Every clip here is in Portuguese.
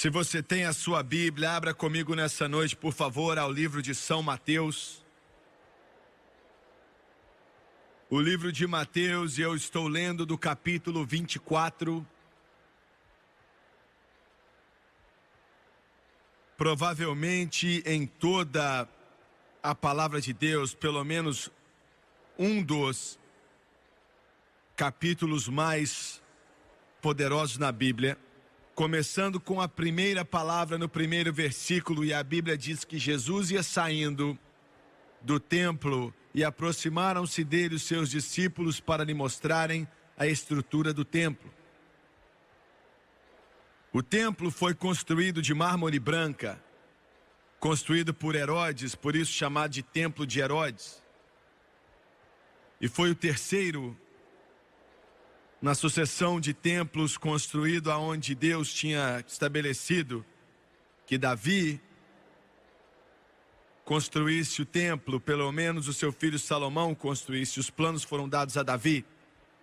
Se você tem a sua Bíblia, abra comigo nessa noite, por favor, ao livro de São Mateus. O livro de Mateus, e eu estou lendo do capítulo 24. Provavelmente em toda a palavra de Deus, pelo menos um dos capítulos mais poderosos na Bíblia. Começando com a primeira palavra no primeiro versículo, e a Bíblia diz que Jesus ia saindo do templo e aproximaram-se dele os seus discípulos para lhe mostrarem a estrutura do templo. O templo foi construído de mármore branca, construído por Herodes, por isso chamado de Templo de Herodes. E foi o terceiro na sucessão de templos construído aonde Deus tinha estabelecido que Davi construísse o templo, pelo menos o seu filho Salomão construísse. Os planos foram dados a Davi.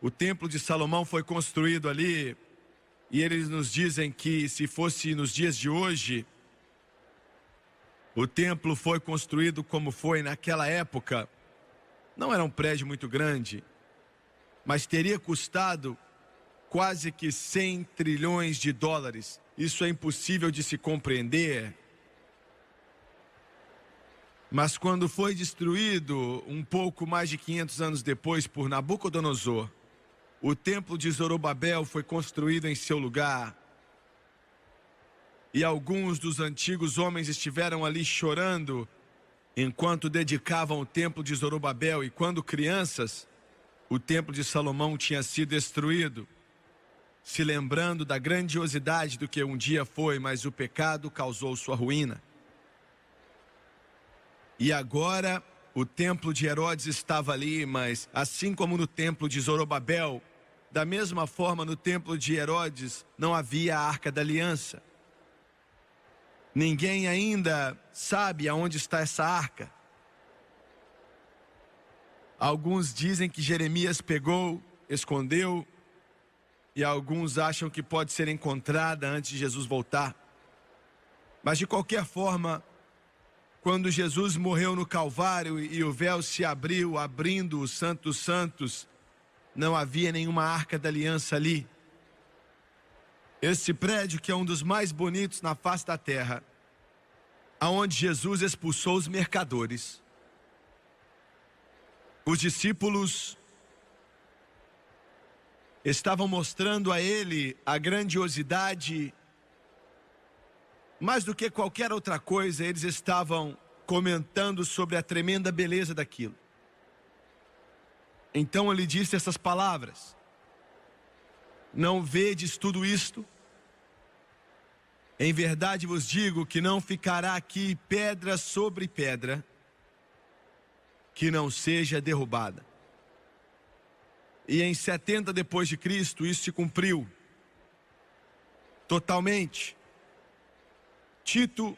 O templo de Salomão foi construído ali, e eles nos dizem que se fosse nos dias de hoje, o templo foi construído como foi naquela época. Não era um prédio muito grande, mas teria custado quase que 100 trilhões de dólares. Isso é impossível de se compreender. Mas quando foi destruído, um pouco mais de 500 anos depois, por Nabucodonosor, o templo de Zorobabel foi construído em seu lugar. E alguns dos antigos homens estiveram ali chorando enquanto dedicavam o templo de Zorobabel. E quando crianças, o templo de Salomão tinha sido destruído, se lembrando da grandiosidade do que um dia foi, mas o pecado causou sua ruína. E agora o templo de Herodes estava ali, mas assim como no templo de Zorobabel, da mesma forma no templo de Herodes não havia a Arca da Aliança. Ninguém ainda sabe aonde está essa arca. Alguns dizem que Jeremias pegou, escondeu, e alguns acham que pode ser encontrada antes de Jesus voltar. Mas de qualquer forma, quando Jesus morreu no Calvário e o véu se abriu, abrindo o Santo dos Santos, não havia nenhuma Arca da Aliança ali. Esse prédio, que é um dos mais bonitos na face da terra, aonde Jesus expulsou os mercadores. Os discípulos estavam mostrando a ele a grandiosidade. Mais do que qualquer outra coisa, eles estavam comentando sobre a tremenda beleza daquilo. Então ele disse essas palavras: não vedes tudo isto? Em verdade vos digo que não ficará aqui pedra sobre pedra que não seja derrubada. E em 70 depois de Cristo, isso se cumpriu totalmente. Tito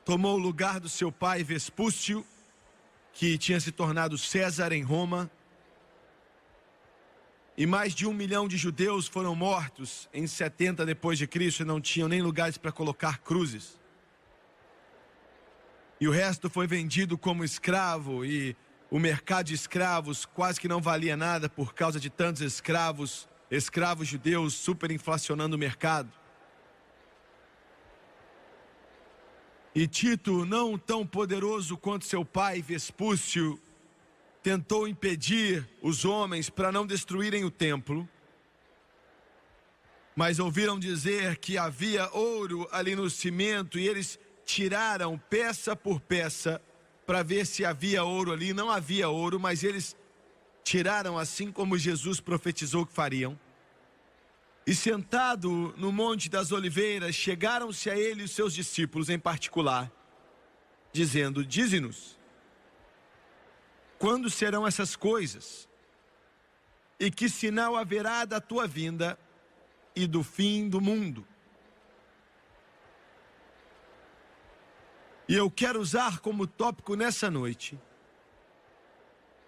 tomou o lugar do seu pai Vespúcio, que tinha se tornado César em Roma. E mais de 1 milhão de judeus foram mortos em 70 depois de Cristo e não tinham nem lugares para colocar cruzes. E o resto foi vendido como escravo, e o mercado de escravos quase que não valia nada por causa de tantos escravos judeus superinflacionando o mercado. E Tito, não tão poderoso quanto seu pai Vespúcio, tentou impedir os homens para não destruírem o templo, mas ouviram dizer que havia ouro ali no cimento, e eles tiraram peça por peça para ver se havia ouro ali. Não havia ouro, mas eles tiraram assim como Jesus profetizou que fariam. E sentado no Monte das Oliveiras, chegaram-se a ele os seus discípulos em particular, dizendo: dize-nos, quando serão essas coisas? E que sinal haverá da tua vinda e do fim do mundo? E eu quero usar como tópico nessa noite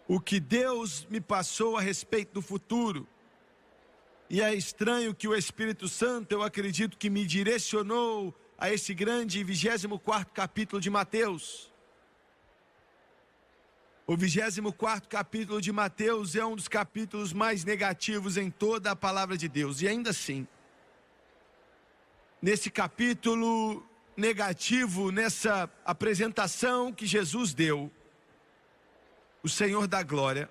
o que Deus me passou a respeito do futuro, E é estranho que o Espírito Santo, eu acredito que me direcionou a esse grande 24º capítulo de Mateus. O 24º capítulo de Mateus é um dos capítulos mais negativos em toda a palavra de Deus. E ainda assim, nesse capítulo negativo, nessa apresentação que Jesus deu, o Senhor da Glória,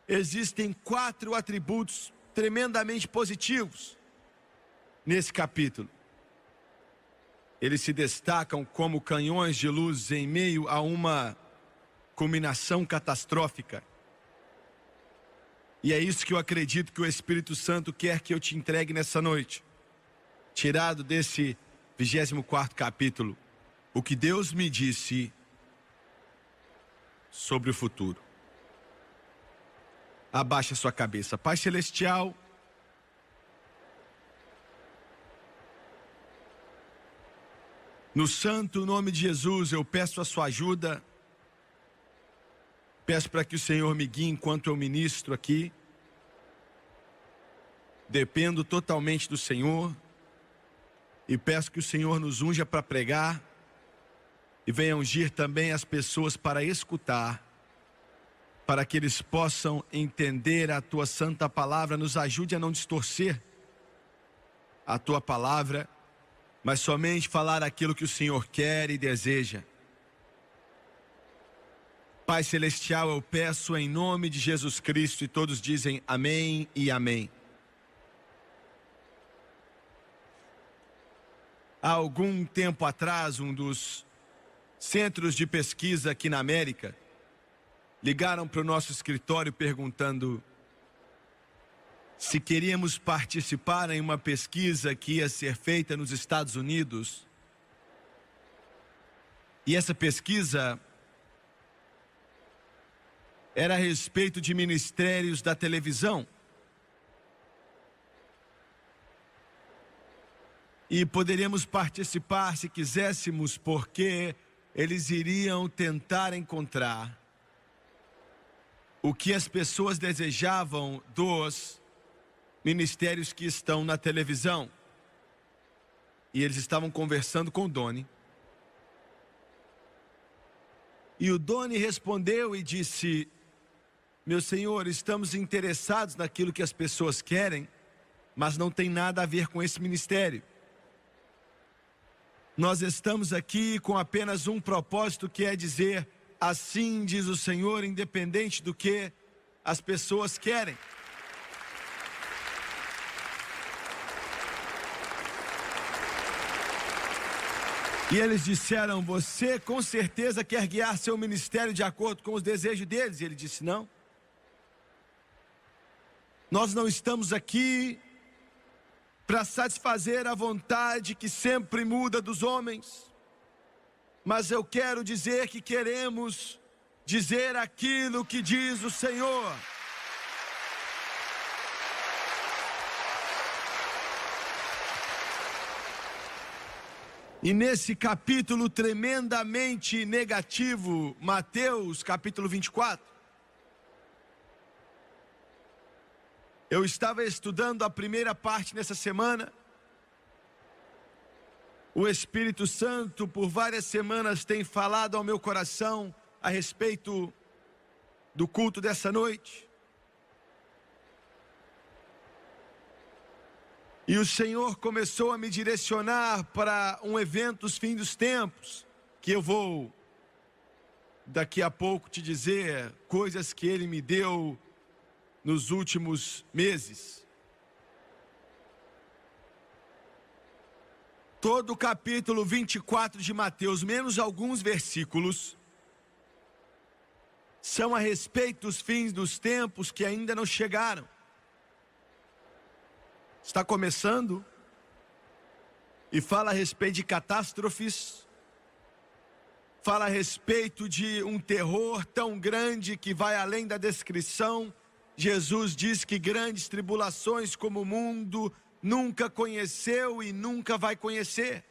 existem 4 atributos tremendamente positivos nesse capítulo. Eles se destacam como canhões de luz em meio a uma culminação catastrófica. E é isso que eu acredito que o Espírito Santo quer que eu te entregue nessa noite. Tirado desse 24º capítulo, o que Deus me disse sobre o futuro. Abaixa sua cabeça. Pai Celestial, no santo nome de Jesus, eu peço a sua ajuda. Peço para que o Senhor me guie enquanto eu ministro aqui. Dependo totalmente do Senhor. E peço que o Senhor nos unja para pregar. E venha ungir também as pessoas para escutar. Para que eles possam entender a tua santa palavra. Nos ajude a não distorcer a tua palavra, mas somente falar aquilo que o Senhor quer e deseja. Pai Celestial, eu peço em nome de Jesus Cristo, e todos dizem amém e amém. Há algum tempo atrás, um dos centros de pesquisa aqui na América ligaram para o nosso escritório perguntando se queríamos participar em uma pesquisa que ia ser feita nos Estados Unidos. E essa pesquisa era a respeito de ministérios da televisão. E poderíamos participar se quiséssemos, porque eles iriam tentar encontrar o que as pessoas desejavam dos ministérios que estão na televisão. E eles estavam conversando com o Doni. E o Doni respondeu e disse: meu senhor, estamos interessados naquilo que as pessoas querem, mas não tem nada a ver com esse ministério. Nós estamos aqui com apenas um propósito, que é dizer: assim diz o Senhor, independente do que as pessoas querem. E eles disseram: você com certeza quer guiar seu ministério de acordo com os desejos deles? E ele disse: não. Nós não estamos aqui para satisfazer a vontade que sempre muda dos homens. Mas eu quero dizer que queremos dizer aquilo que diz o Senhor. E nesse capítulo tremendamente negativo, Mateus capítulo 24, eu estava estudando a primeira parte nessa semana. O Espírito Santo por várias semanas tem falado ao meu coração a respeito do culto dessa noite. E o Senhor começou a me direcionar para um evento dos fins dos tempos, que eu vou daqui a pouco te dizer coisas que Ele me deu nos últimos meses. Todo o capítulo 24 de Mateus, menos alguns versículos, são a respeito dos fins dos tempos que ainda não chegaram. Está começando e fala a respeito de catástrofes, fala a respeito de um terror tão grande que vai além da descrição. Jesus diz que grandes tribulações como o mundo nunca conheceu e nunca vai conhecer.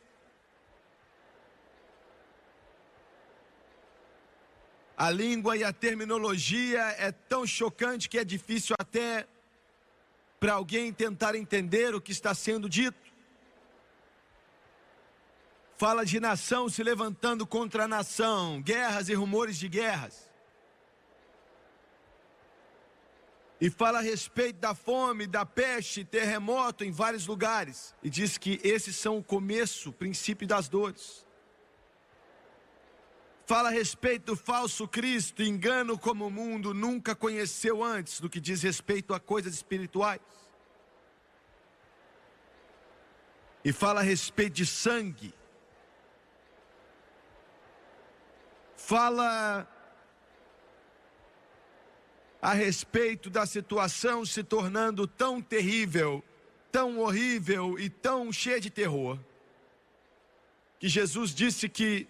A língua e a terminologia é tão chocante que é difícil até para alguém tentar entender o que está sendo dito. Fala de nação se levantando contra nação, guerras e rumores de guerras. E fala a respeito da fome, da peste, terremoto em vários lugares. E diz que esses são o começo, o princípio das dores. Fala a respeito do falso Cristo, engano como o mundo nunca conheceu antes, no que diz respeito a coisas espirituais. E fala a respeito de sangue. Fala a respeito da situação se tornando tão terrível, tão horrível e tão cheia de terror, que Jesus disse que,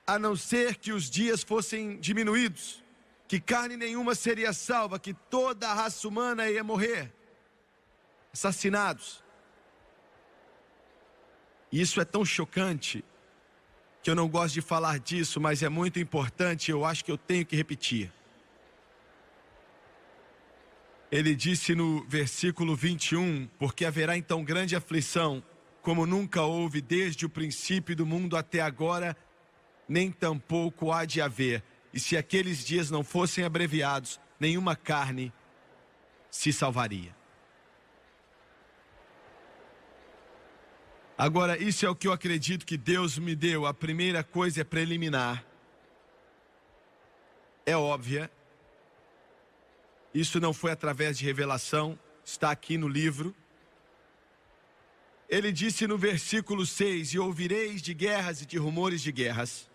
a não ser que os dias fossem diminuídos, que carne nenhuma seria salva, que toda a raça humana ia morrer, assassinados. E isso é tão chocante, que eu não gosto de falar disso, mas é muito importante, eu acho que eu tenho que repetir. Ele disse no versículo 21, porque haverá então grande aflição, como nunca houve desde o princípio do mundo até agora, nem tampouco há de haver. E se aqueles dias não fossem abreviados, nenhuma carne se salvaria. Agora, isso é o que eu acredito que Deus me deu. A primeira coisa é preliminar. É óbvia. Isso não foi através de revelação, está aqui no livro. Ele disse no versículo 6, e ouvireis de guerras e de rumores de guerras.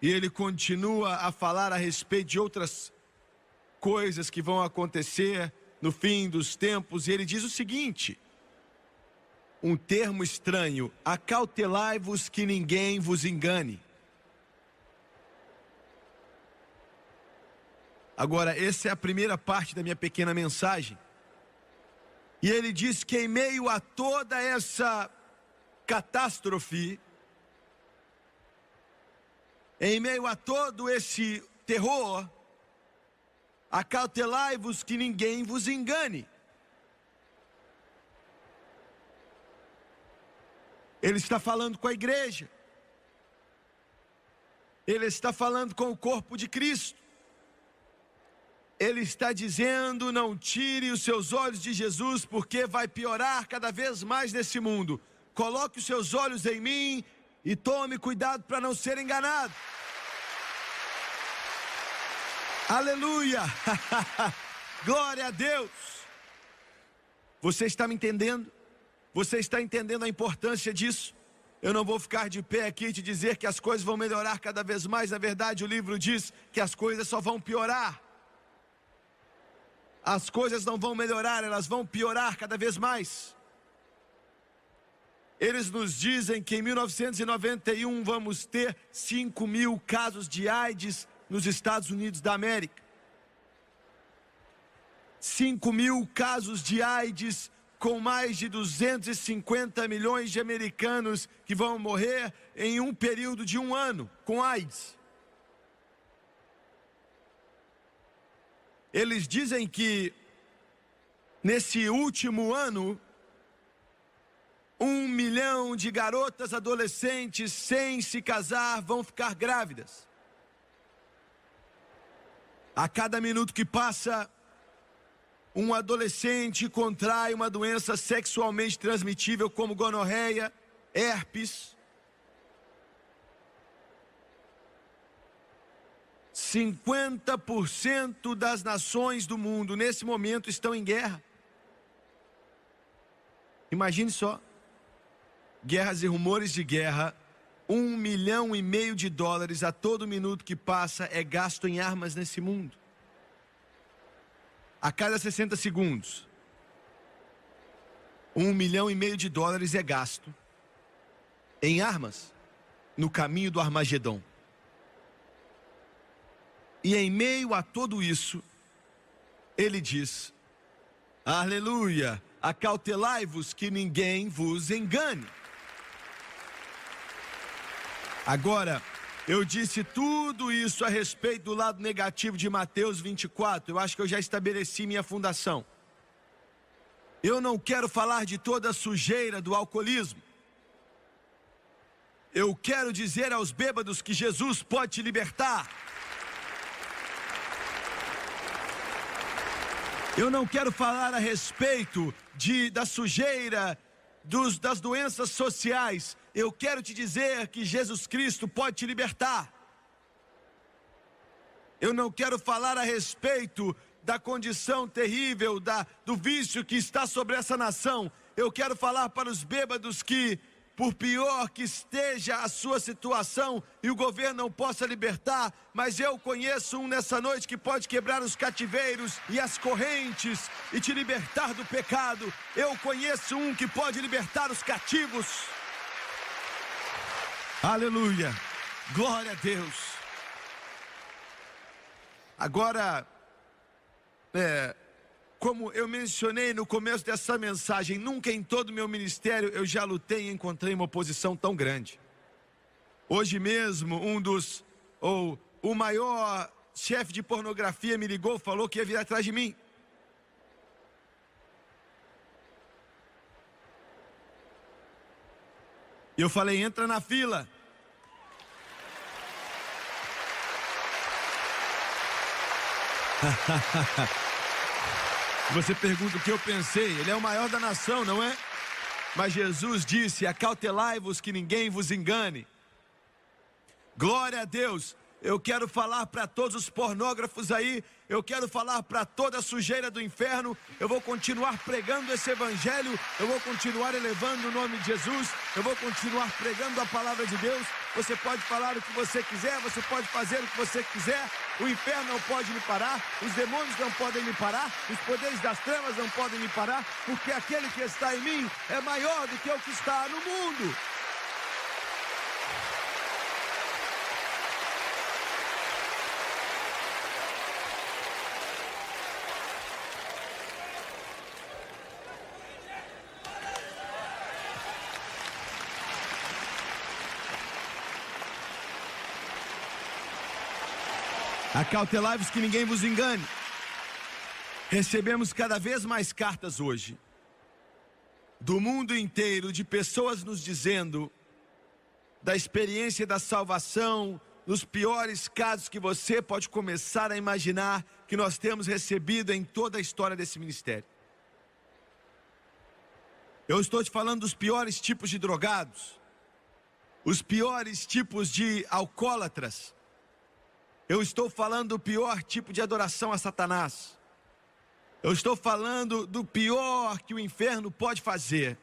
E ele continua a falar a respeito de outras coisas que vão acontecer no fim dos tempos. E ele diz o seguinte, um termo estranho, acautelai-vos que ninguém vos engane. Agora, essa é a primeira parte da minha pequena mensagem. E ele diz que em meio a toda essa catástrofe, em meio a todo esse terror, acautelai-vos que ninguém vos engane. Ele está falando com a igreja. Ele está falando com o corpo de Cristo. Ele está dizendo, não tire os seus olhos de Jesus, porque vai piorar cada vez mais nesse mundo. Coloque os seus olhos em mim e tome cuidado para não ser enganado. Aleluia! Glória a Deus! Você está me entendendo? Você está entendendo a importância disso? Eu não vou ficar de pé aqui e te dizer que as coisas vão melhorar cada vez mais. Na verdade, o livro diz que as coisas só vão piorar. As coisas não vão melhorar, elas vão piorar cada vez mais. Eles nos dizem que em 1991 vamos ter 5.000 casos de AIDS nos Estados Unidos da América. 5.000 casos de AIDS, com mais de 250 milhões de americanos que vão morrer em um período de 1 ano com AIDS. Eles dizem que nesse último ano, 1 milhão de garotas adolescentes sem se casar vão ficar grávidas. A cada minuto que passa, um adolescente contrai uma doença sexualmente transmitível como gonorreia, herpes. 50% das nações do mundo nesse momento estão em guerra. Imagine só, guerras e rumores de guerra, 1,5 milhão de dólares a todo minuto que passa é gasto em armas nesse mundo. A cada 60 segundos, 1,5 milhão de dólares é gasto em armas no caminho do Armagedon. E em meio a tudo isso, ele diz, aleluia, acautelai-vos que ninguém vos engane. Agora, eu disse tudo isso a respeito do lado negativo de Mateus 24. Eu acho que eu já estabeleci minha fundação. Eu não quero falar de toda a sujeira do alcoolismo. Eu quero dizer aos bêbados que Jesus pode te libertar. Eu não quero falar a respeito da sujeira, das doenças sociais. Eu quero te dizer que Jesus Cristo pode te libertar. Eu não quero falar a respeito da condição terrível, do vício que está sobre essa nação. Eu quero falar para os bêbados que, por pior que esteja a sua situação e o governo não possa libertar, mas eu conheço um nessa noite que pode quebrar os cativeiros e as correntes e te libertar do pecado. Eu conheço um que pode libertar os cativos. Aleluia, glória a Deus. Agora, como eu mencionei no começo dessa mensagem, nunca em todo o meu ministério eu já lutei e encontrei uma oposição tão grande. Hoje mesmo, o maior chefe de pornografia me ligou, falou que ia vir atrás de mim. E eu falei, entra na fila. Você pergunta o que eu pensei. Ele é o maior da nação, não é? Mas Jesus disse, acautelai-vos que ninguém vos engane. Glória a Deus. Eu quero falar para todos os pornógrafos aí, eu quero falar para toda a sujeira do inferno. Eu vou continuar pregando esse evangelho, eu vou continuar elevando o nome de Jesus, eu vou continuar pregando a palavra de Deus. Você pode falar o que você quiser, você pode fazer o que você quiser. O inferno não pode me parar, os demônios não podem me parar, os poderes das trevas não podem me parar, porque aquele que está em mim é maior do que o que está no mundo. Acautelai-vos que ninguém vos engane. Recebemos cada vez mais cartas hoje, do mundo inteiro, de pessoas nos dizendo da experiência da salvação, nos piores casos que você pode começar a imaginar, que nós temos recebido em toda a história desse ministério. Eu estou te falando dos piores tipos de drogados, os piores tipos de alcoólatras. Eu estou falando do pior tipo de adoração a Satanás. Eu estou falando do pior que o inferno pode fazer.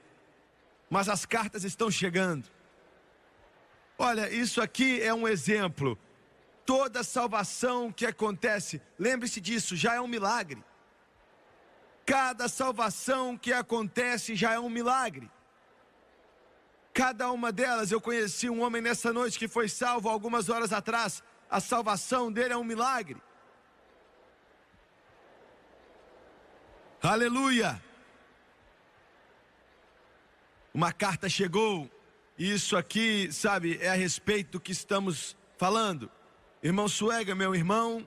Mas as cartas estão chegando. Olha, isso aqui é um exemplo. Toda salvação que acontece, lembre-se disso, já é um milagre. Cada salvação que acontece já é um milagre. Cada uma delas, eu conheci um homem nessa noite que foi salvo algumas horas atrás. A salvação dele é um milagre. Aleluia! Uma carta chegou, e isso aqui, sabe, é a respeito do que estamos falando. Irmão Suega, meu irmão,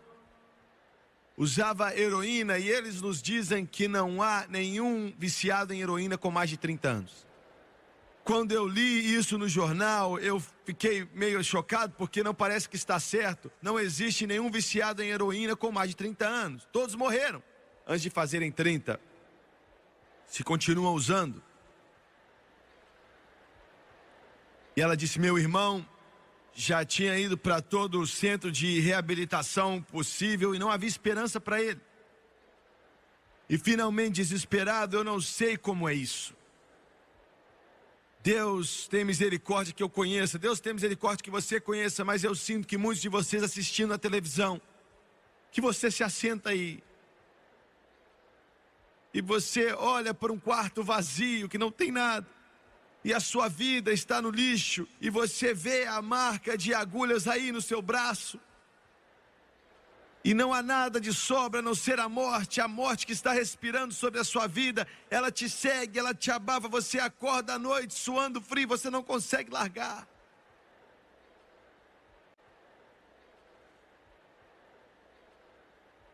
usava heroína, e eles nos dizem que não há nenhum viciado em heroína com mais de 30 anos. Quando eu li isso no jornal, eu fiquei meio chocado, porque não parece que está certo. Não existe nenhum viciado em heroína com mais de 30 anos. Todos morreram antes de fazerem 30. Se continuam usando. E ela disse, meu irmão já tinha ido para todo o centro de reabilitação possível e não havia esperança para ele. E finalmente, desesperado, eu não sei como é isso. Deus tem misericórdia que eu conheça, Deus tem misericórdia que você conheça, mas eu sinto que muitos de vocês assistindo na televisão, que você se assenta aí, e você olha para um quarto vazio, que não tem nada, e a sua vida está no lixo, e você vê a marca de agulhas aí no seu braço, e não há nada de sobra a não ser a morte que está respirando sobre a sua vida. Ela te segue, ela te abafa, você acorda à noite suando frio, você não consegue largar.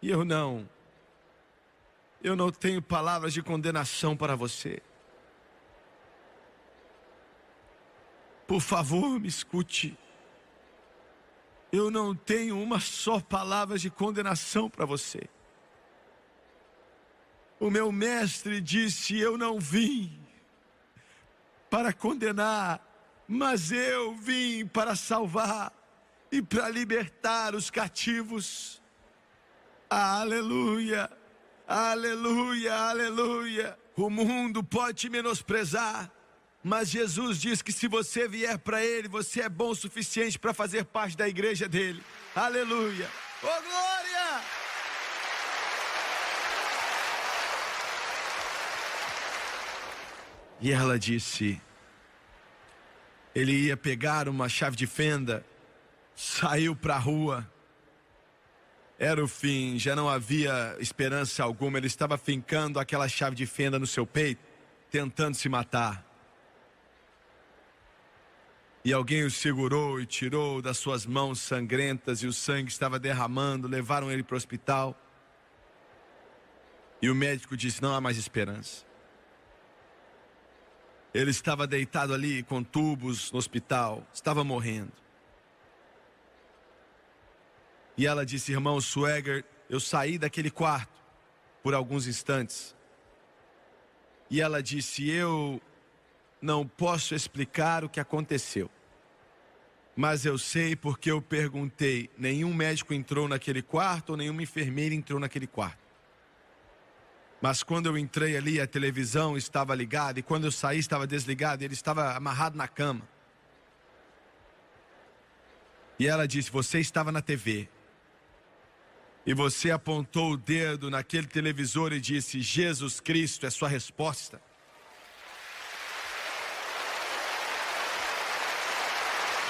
E eu não eu não tenho palavras de condenação para você. Por favor, me escute. Eu não tenho uma só palavra de condenação para você. O meu mestre disse: eu não vim para condenar, mas eu vim para salvar e para libertar os cativos. Aleluia, aleluia, aleluia. O mundo pode te menosprezar, mas Jesus diz que se você vier para Ele, você é bom o suficiente para fazer parte da igreja dele. Aleluia. Oh, glória! E ela disse, ele ia pegar uma chave de fenda, saiu para a rua. Era o fim, já não havia esperança alguma. Ele estava fincando aquela chave de fenda no seu peito, tentando se matar. E alguém o segurou e tirou das suas mãos sangrentas, e o sangue estava derramando. Levaram ele para o hospital. E o médico disse: não há mais esperança. Ele estava deitado ali com tubos no hospital, estava morrendo. E ela disse: irmão Swagger, eu saí daquele quarto por alguns instantes. E ela disse: eu não posso explicar o que aconteceu, mas eu sei porque eu perguntei. Nenhum médico entrou naquele quarto, ou nenhuma enfermeira entrou naquele quarto. Mas quando eu entrei ali, a televisão estava ligada, e quando eu saí estava desligada, ele estava amarrado na cama. E ela disse: você estava na TV, e você apontou o dedo naquele televisor e disse: Jesus Cristo é sua resposta.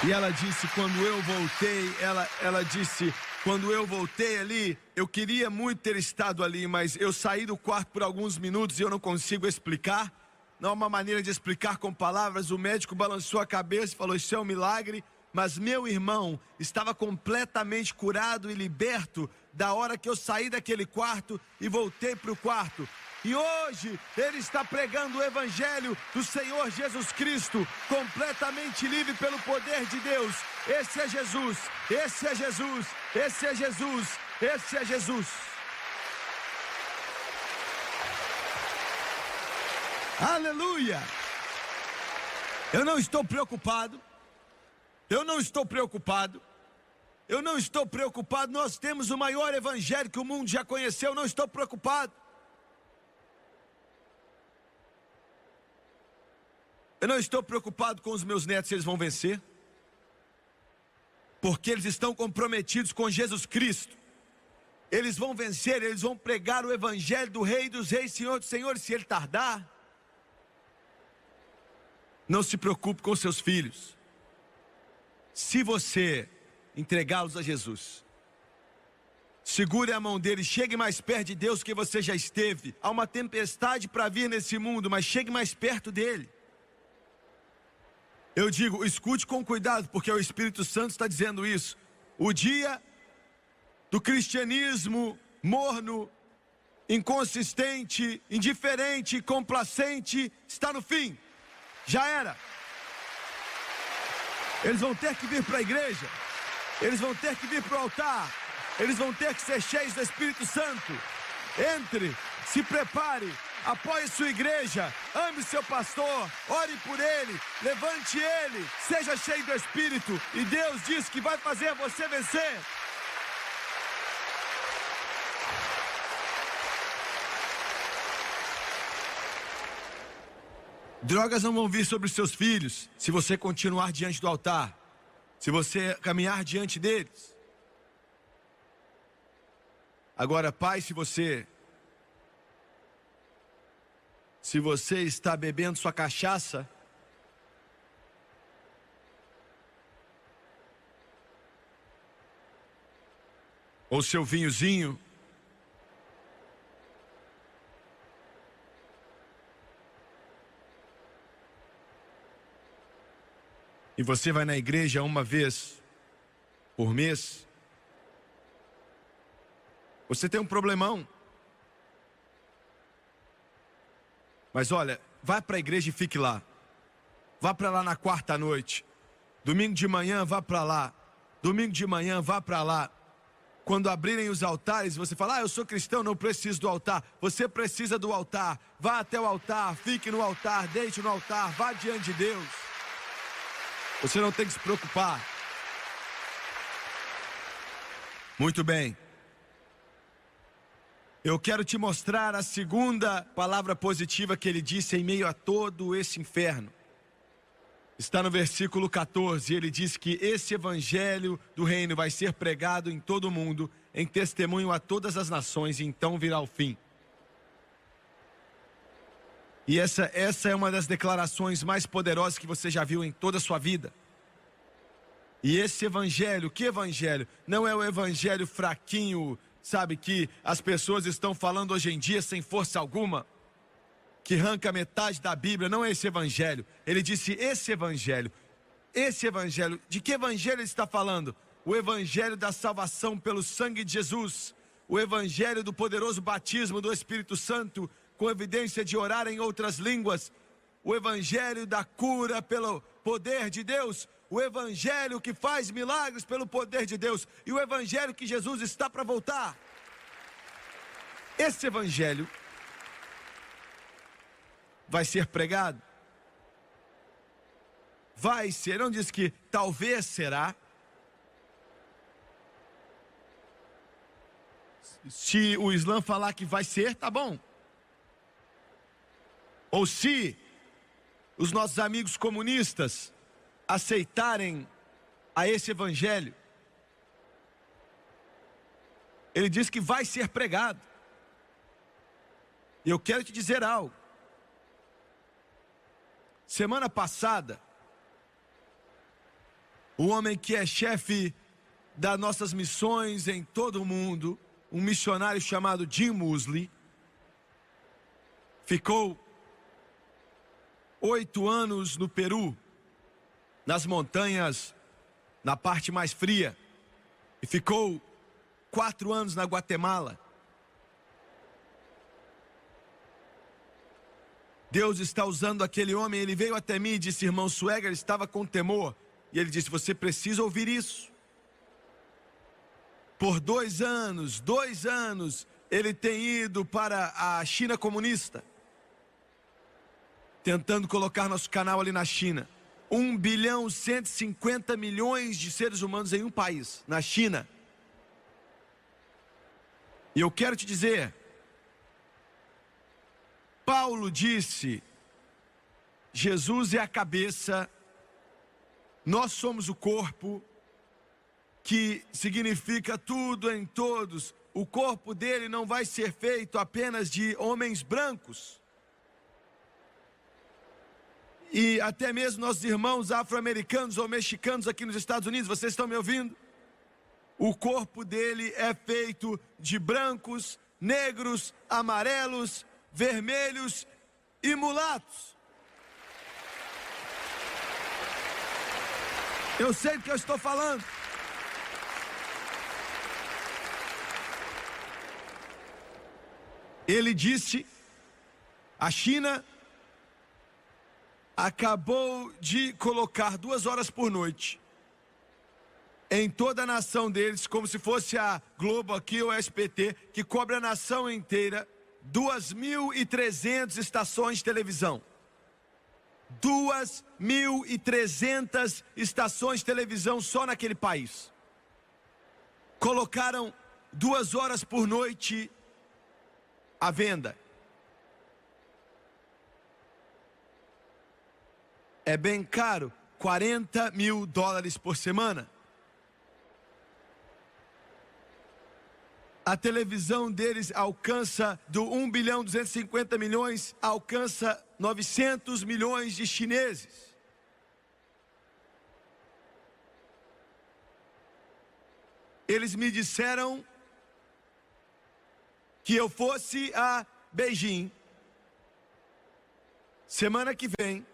E ela disse: quando eu voltei, ela disse: quando eu voltei ali, eu queria muito ter estado ali, mas eu saí do quarto por alguns minutos e eu não consigo explicar. Não há uma maneira de explicar com palavras. O médico balançou a cabeça e falou: isso é um milagre. Mas meu irmão estava completamente curado e liberto da hora que eu saí daquele quarto e voltei para o quarto. E hoje ele está pregando o evangelho do Senhor Jesus Cristo, completamente livre pelo poder de Deus. Esse é Jesus, esse é Jesus, esse é Jesus, esse é Jesus. Aleluia! Eu não estou preocupado. Eu não estou preocupado. Eu não estou preocupado. Nós temos o maior evangelho que o mundo já conheceu. Eu não estou preocupado. Eu não estou preocupado com os meus netos, se eles vão vencer, porque eles estão comprometidos com Jesus Cristo. Eles vão vencer, eles vão pregar o evangelho do Rei dos Reis, Senhor dos Senhores. Se ele tardar, não se preocupe com seus filhos. Se você entregá-los a Jesus, segure a mão deles, chegue mais perto de Deus que você já esteve. Há uma tempestade para vir nesse mundo, mas chegue mais perto dele. Eu digo, escute com cuidado, porque o Espírito Santo está dizendo isso. O dia do cristianismo morno, inconsistente, indiferente, complacente, está no fim. Já era. Eles vão ter que vir para a igreja. Eles vão ter que vir para o altar. Eles vão ter que ser cheios do Espírito Santo. Entre, se prepare, apoie sua igreja, ame seu pastor, ore por ele, levante ele, seja cheio do Espírito. E Deus diz que vai fazer você vencer. Drogas não vão vir sobre os seus filhos se você continuar diante do altar, se você caminhar diante deles. Agora, pai, se você está bebendo sua cachaça, ou seu vinhozinho, e você vai na igreja uma vez por mês, você tem um problemão. Mas olha, vai para a igreja e fique lá. Vá para lá na quarta noite. Domingo de manhã, vá para lá. Domingo de manhã, vá para lá. Quando abrirem os altares, você fala, eu sou cristão, não preciso do altar. Você precisa do altar. Vá até o altar, fique no altar, deite no altar, vá diante de Deus. Você não tem que se preocupar. Muito bem. Eu quero te mostrar a segunda palavra positiva que ele disse em meio a todo esse inferno. Está no versículo 14, ele diz que esse evangelho do reino vai ser pregado em todo o mundo, em testemunho a todas as nações, e então virá o fim. E essa é uma das declarações mais poderosas que você já viu em toda a sua vida. E esse evangelho, que evangelho? Não é o evangelho fraquinho, sabe, que as pessoas estão falando hoje em dia sem força alguma, que arranca metade da Bíblia. Não é esse evangelho. Ele disse esse evangelho. Esse evangelho, de que evangelho ele está falando? O evangelho da salvação pelo sangue de Jesus. O evangelho do poderoso batismo do Espírito Santo, com evidência de orar em outras línguas. O evangelho da cura pelo poder de Deus. O evangelho que faz milagres pelo poder de Deus. E o evangelho que Jesus está para voltar. Esse evangelho vai ser pregado. Vai ser, não diz que talvez será. Se o Islã falar que vai ser, tá bom. Ou se os nossos amigos comunistas aceitarem a esse evangelho, ele diz que vai ser pregado. E eu quero te dizer algo. Semana passada, o homem que é chefe das nossas missões em todo o mundo, um missionário chamado Jim Moseley, ficou 8 anos no Peru, nas montanhas, na parte mais fria, e ficou 4 anos na Guatemala. Deus está usando aquele homem. Ele veio até mim e disse, irmão Swagger, estava com temor. E ele disse, você precisa ouvir isso. Por 2 anos, ele tem ido para a China comunista, tentando colocar nosso canal ali na China. 1.150.000.000 de seres humanos em um país, na China. E eu quero te dizer, Paulo disse, Jesus é a cabeça, nós somos o corpo, que significa tudo em todos. O corpo dele não vai ser feito apenas de homens brancos. E até mesmo nossos irmãos afro-americanos ou mexicanos aqui nos Estados Unidos, vocês estão me ouvindo? O corpo dele é feito de brancos, negros, amarelos, vermelhos e mulatos. Eu sei do que eu estou falando. Ele disse, a China acabou de colocar 2 horas por noite em toda a nação deles, como se fosse a Globo aqui ou a SBT, que cobre a nação inteira, 2.300 estações de televisão. 2.300 estações de televisão só naquele país. Colocaram 2 horas por noite à venda. É bem caro, $40.000 por semana. A televisão deles alcança, do 1.250.000.000, alcança 900 milhões de chineses. Eles me disseram que eu fosse a Beijing semana que vem.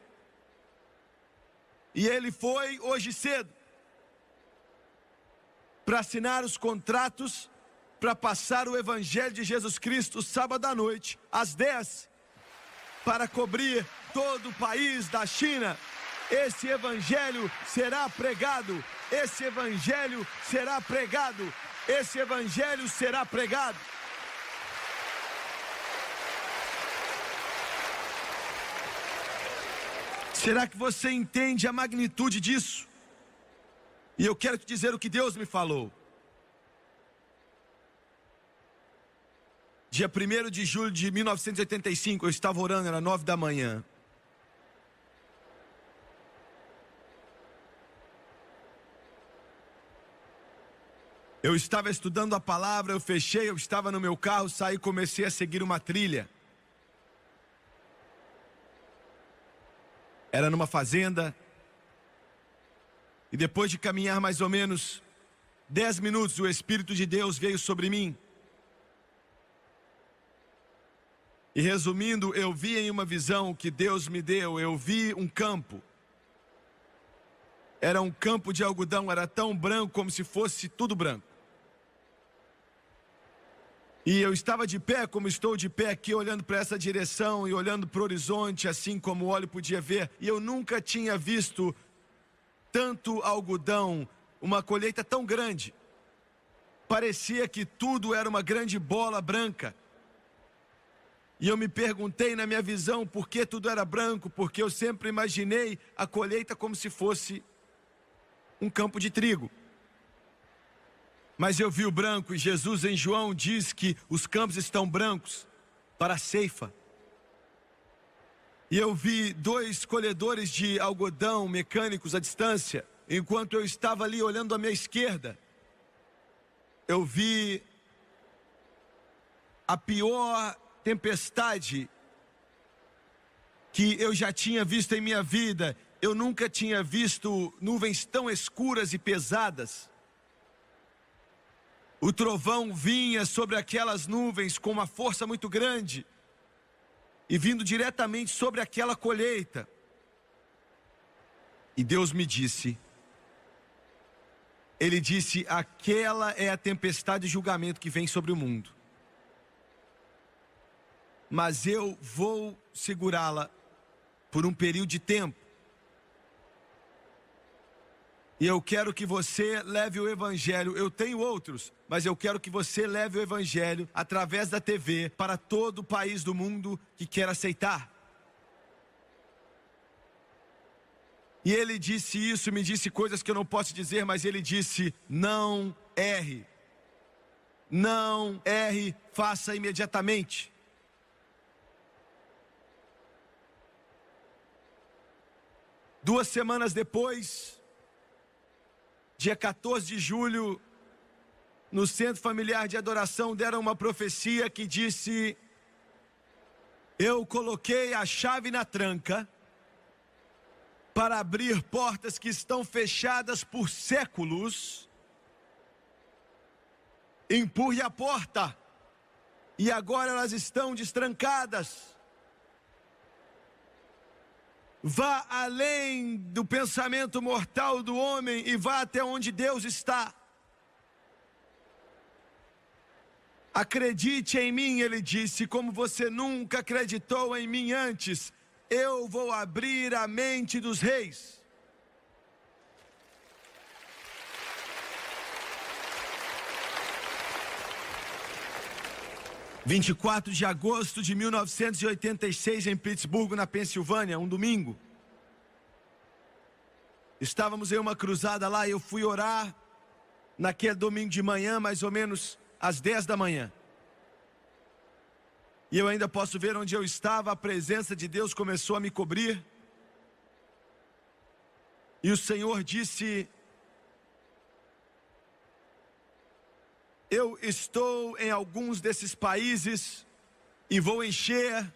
E ele foi hoje cedo para assinar os contratos para passar o Evangelho de Jesus Cristo sábado à noite, às 10. para cobrir todo o país da China. Esse evangelho será pregado, esse evangelho será pregado, esse evangelho será pregado. Será que você entende a magnitude disso? E eu quero te dizer o que Deus me falou. Dia 1º de julho de 1985, eu estava orando, era 9 da manhã. Eu estava estudando a palavra, eu estava no meu carro, saí e comecei a seguir uma trilha. Era numa fazenda. E depois de caminhar mais ou menos 10 minutos, o Espírito de Deus veio sobre mim. E resumindo, eu vi em uma visão que Deus me deu, eu vi um campo. Era um campo de algodão, era tão branco como se fosse tudo branco. E eu estava de pé, como estou de pé aqui, olhando para essa direção e olhando para o horizonte, assim como o olho podia ver. E eu nunca tinha visto tanto algodão, uma colheita tão grande. Parecia que tudo era uma grande bola branca. E eu me perguntei na minha visão por que tudo era branco, porque eu sempre imaginei a colheita como se fosse um campo de trigo. Mas eu vi o branco, e Jesus em João diz que os campos estão brancos para a ceifa. E eu vi 2 colhedores de algodão mecânicos à distância. Enquanto eu estava ali olhando à minha esquerda, eu vi a pior tempestade que eu já tinha visto em minha vida. Eu nunca tinha visto nuvens tão escuras e pesadas. O trovão vinha sobre aquelas nuvens com uma força muito grande e vindo diretamente sobre aquela colheita. E Deus me disse, Ele disse, aquela é a tempestade de julgamento que vem sobre o mundo. Mas eu vou segurá-la por um período de tempo. E eu quero que você leve o evangelho, eu tenho outros, mas eu quero que você leve o evangelho através da TV para todo o país do mundo que quer aceitar. E ele disse isso, me disse coisas que eu não posso dizer, mas ele disse, não erre. Não erre, faça imediatamente. Duas semanas depois, dia 14 de julho, no Centro Familiar de Adoração, deram uma profecia que disse, eu coloquei a chave na tranca para abrir portas que estão fechadas por séculos. Empurre a porta, e agora elas estão destrancadas. Vá além do pensamento mortal do homem e vá até onde Deus está. Acredite em mim, ele disse, como você nunca acreditou em mim antes. Eu vou abrir a mente dos reis. – 24 de agosto de 1986, em Pittsburgh, na Pensilvânia, um domingo. Estávamos em uma cruzada lá e eu fui orar naquele domingo de manhã, mais ou menos às 10 da manhã. E eu ainda posso ver onde eu estava, a presença de Deus começou a me cobrir. E o Senhor disse, eu estou em alguns desses países e vou encher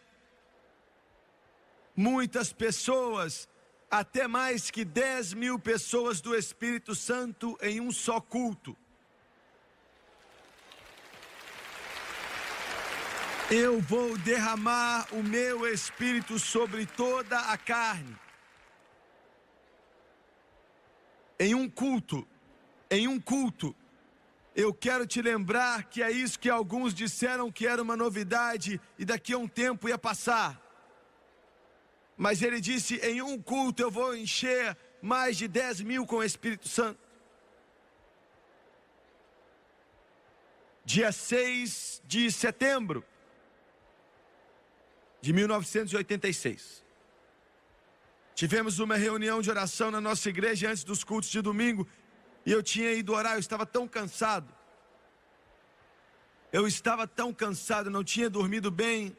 muitas pessoas, até mais que 10 mil pessoas do Espírito Santo em um só culto. Eu vou derramar o meu Espírito sobre toda a carne. Em um culto. Eu quero te lembrar que é isso que alguns disseram que era uma novidade e daqui a um tempo ia passar. Mas ele disse, em um culto eu vou encher mais de 10 mil com o Espírito Santo. Dia 6 de setembro de 1986. Tivemos uma reunião de oração na nossa igreja antes dos cultos de domingo. E eu tinha ido orar, eu estava tão cansado. Não tinha dormido bem.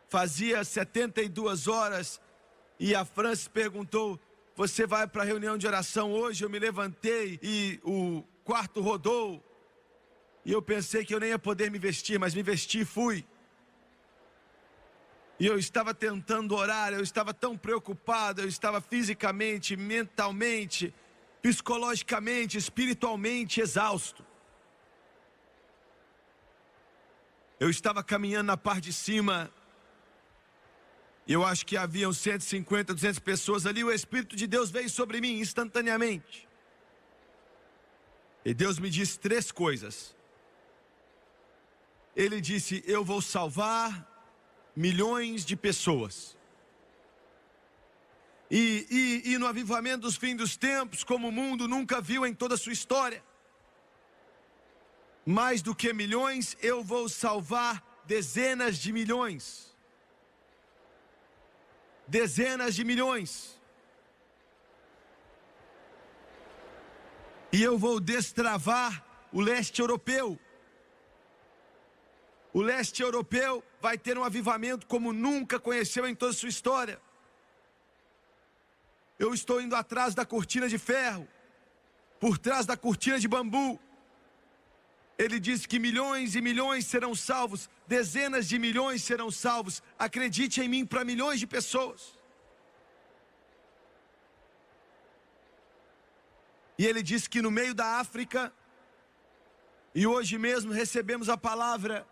Fazia 72 horas e a Francis perguntou, você vai para a reunião de oração hoje? Eu me levantei e o quarto rodou. E eu pensei que eu nem ia poder me vestir, mas me vesti e fui. E eu estava tentando orar, eu estava tão preocupado, eu estava fisicamente, mentalmente, psicologicamente, espiritualmente exausto. Eu estava caminhando na parte de cima. Eu acho que haviam 150, 200 pessoas ali. O Espírito de Deus veio sobre mim instantaneamente. E Deus me disse 3 coisas. Ele disse, eu vou salvar milhões de pessoas. E no avivamento dos fins dos tempos, como o mundo nunca viu em toda a sua história, mais do que milhões, eu vou salvar dezenas de milhões. Dezenas de milhões. E eu vou destravar o leste europeu. O leste europeu vai ter um avivamento como nunca conheceu em toda a sua história. Eu estou indo atrás da cortina de ferro, por trás da cortina de bambu. Ele disse que milhões e milhões serão salvos, dezenas de milhões serão salvos. Acredite em mim, para milhões de pessoas. E ele disse que no meio da África, e hoje mesmo recebemos a palavra,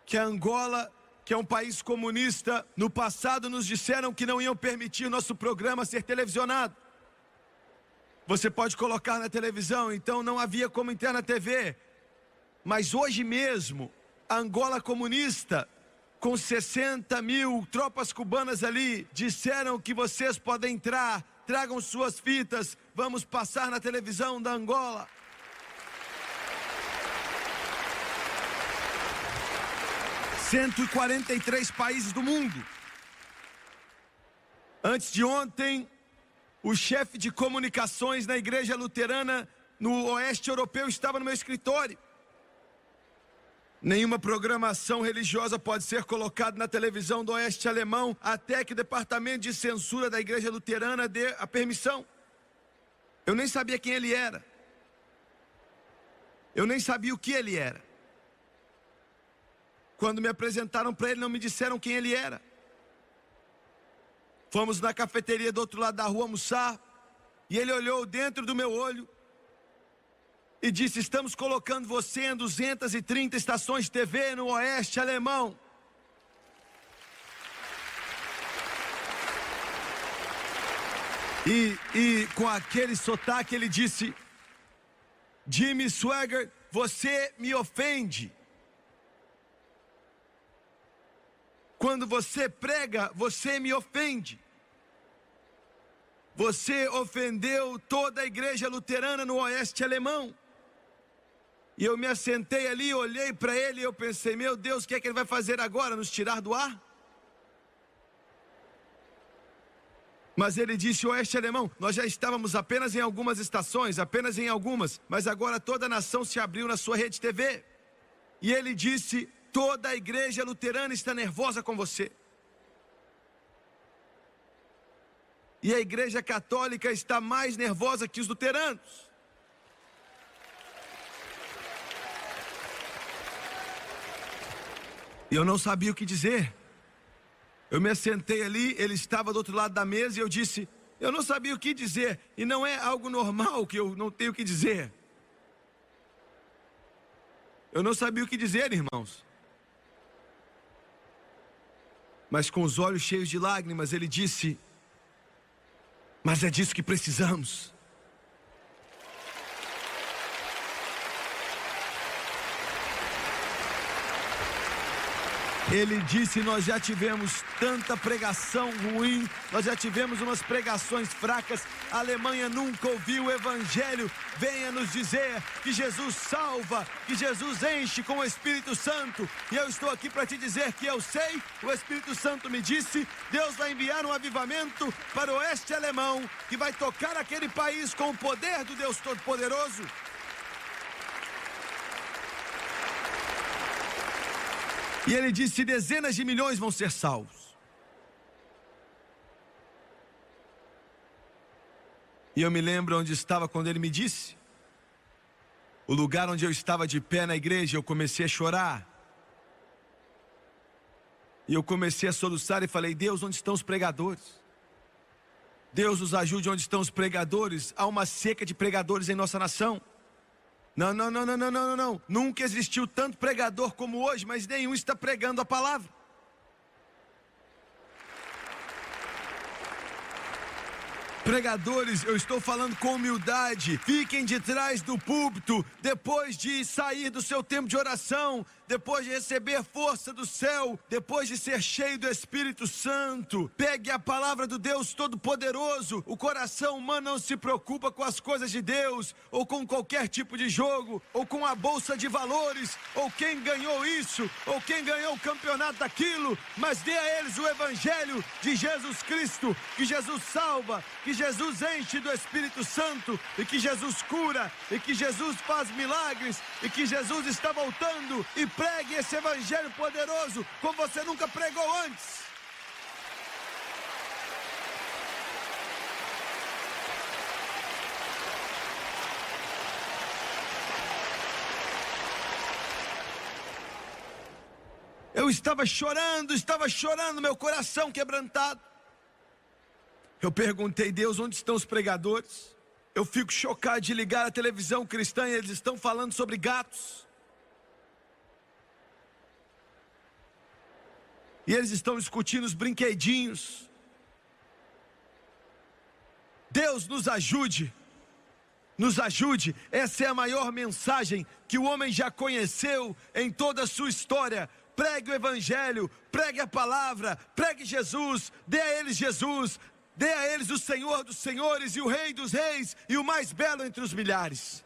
que a Angola, que é um país comunista, no passado nos disseram que não iam permitir o nosso programa ser televisionado. Você pode colocar na televisão, então não havia como entrar na TV. Mas hoje mesmo, a Angola comunista, com 60 mil tropas cubanas ali, disseram que vocês podem entrar, tragam suas fitas, vamos passar na televisão da Angola. – 143 países do mundo. Antes de ontem, o chefe de comunicações na igreja luterana no oeste europeu estava no meu escritório. Nenhuma programação religiosa pode ser colocada na televisão do oeste alemão até que o departamento de censura da igreja luterana dê a permissão. Eu nem sabia quem ele era. Eu nem sabia o que ele era. Quando me apresentaram para ele, não me disseram quem ele era. Fomos na cafeteria do outro lado da rua almoçar, e ele olhou dentro do meu olho e disse, estamos colocando você em 230 estações de TV no oeste alemão. E com aquele sotaque ele disse, Jimmy Swaggart, você me ofende. Quando você prega, você me ofende. Você ofendeu toda a igreja luterana no oeste alemão. E eu me assentei ali, olhei para ele e eu pensei, meu Deus, o que é que ele vai fazer agora? Nos tirar do ar? Mas ele disse, oeste alemão, nós já estávamos apenas em algumas estações, apenas em algumas, mas agora toda a nação se abriu na sua rede TV. E ele disse, toda a igreja luterana está nervosa com você. E a igreja católica está mais nervosa que os luteranos. E eu não sabia o que dizer. Eu me assentei ali, ele estava do outro lado da mesa e eu disse, eu não sabia o que dizer. E não é algo normal que eu não tenho o que dizer. Eu não sabia o que dizer, irmãos. Mas com os olhos cheios de lágrimas, ele disse, mas é disso que precisamos. Ele disse: nós já tivemos tanta pregação ruim, nós já tivemos umas pregações fracas, a Alemanha nunca ouviu o Evangelho. Venha nos dizer que Jesus salva, que Jesus enche com o Espírito Santo. E eu estou aqui para te dizer que eu sei, o Espírito Santo me disse, Deus vai enviar um avivamento para o oeste alemão, que vai tocar aquele país com o poder do Deus Todo-Poderoso. E ele disse: dezenas de milhões vão ser salvos. E eu me lembro onde estava quando ele me disse. O lugar onde eu estava de pé na igreja, eu comecei a chorar. E eu comecei a soluçar e falei: Deus, onde estão os pregadores? Deus nos ajude onde estão os pregadores. Há uma seca de pregadores em nossa nação. Não. Nunca existiu tanto pregador como hoje, mas nenhum está pregando a palavra. Pregadores, eu estou falando com humildade, fiquem de trás do púlpito, depois de sair do seu tempo de oração, depois de receber força do céu, depois de ser cheio do Espírito Santo, pegue a palavra do Deus Todo-Poderoso. O coração humano não se preocupa com as coisas de Deus, ou com qualquer tipo de jogo, ou com a bolsa de valores, ou quem ganhou isso, ou quem ganhou o campeonato daquilo, mas dê a eles o Evangelho de Jesus Cristo, que Jesus salva, que Jesus enche do Espírito Santo, e que Jesus cura, e que Jesus faz milagres, e que Jesus está voltando. E pregue esse Evangelho poderoso como você nunca pregou antes. Eu estava chorando, meu coração quebrantado. Eu perguntei: Deus, onde estão os pregadores? Eu fico chocado de ligar a televisão cristã e eles estão falando sobre gatos. E eles estão discutindo os brinquedinhos. Deus nos ajude. Nos ajude. Essa é a maior mensagem que o homem já conheceu em toda a sua história. Pregue o Evangelho, pregue a palavra, pregue Jesus, dê a eles Jesus, dê a eles o Senhor dos senhores e o Rei dos reis e o mais belo entre os milhares.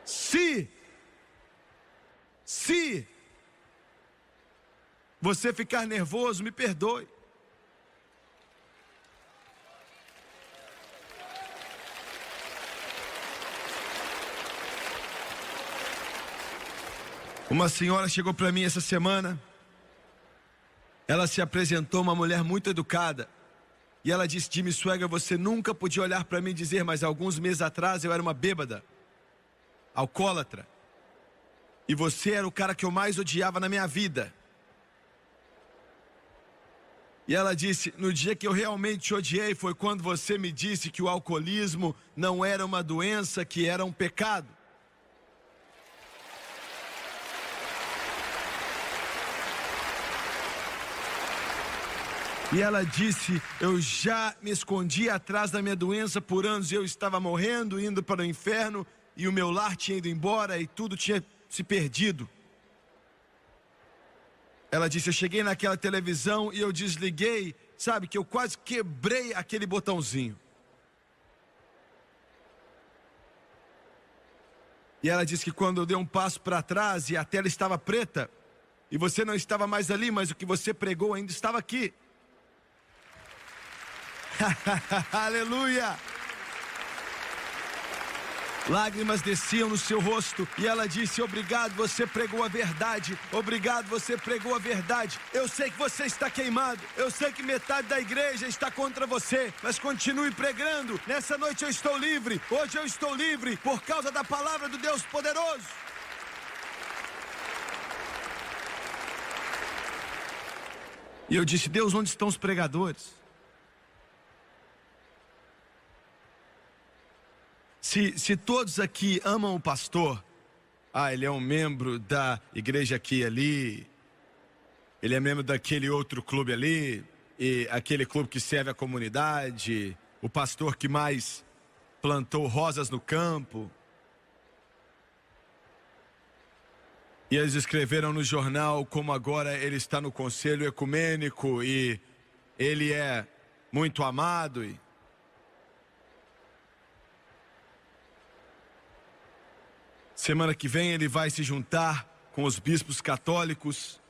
Se você ficar nervoso, me perdoe. Uma senhora chegou para mim essa semana. Ela se apresentou, uma mulher muito educada. E ela disse: Jimmy Swaggart, você nunca podia olhar para mim e dizer, mas alguns meses atrás eu era uma bêbada, alcoólatra. E você era o cara que eu mais odiava na minha vida. E ela disse: no dia que eu realmente te odiei foi quando você me disse que o alcoolismo não era uma doença, que era um pecado. E ela disse: eu já me escondi atrás da minha doença por anos, eu estava morrendo, indo para o inferno, e o meu lar tinha ido embora e tudo tinha se perdido. Ela disse: eu cheguei naquela televisão e eu desliguei, sabe, que eu quase quebrei aquele botãozinho. E ela disse que quando eu dei um passo para trás e a tela estava preta, e você não estava mais ali, mas o que você pregou ainda estava aqui. Aleluia! Lágrimas desciam no seu rosto e ela disse: obrigado, você pregou a verdade. Obrigado, você pregou a verdade. Eu sei que você está queimado, eu sei que metade da igreja está contra você, mas continue pregando. Nessa noite eu estou livre, hoje eu estou livre por causa da palavra do Deus poderoso. E eu disse: Deus, onde estão os pregadores? Se todos aqui amam o pastor, ele é um membro da igreja aqui e ali, ele é membro daquele outro clube ali, e aquele clube que serve a comunidade, o pastor que mais plantou rosas no campo. E eles escreveram no jornal como agora ele está no Conselho Ecumênico e ele é muito amado. Semana que vem ele vai se juntar com os bispos católicos.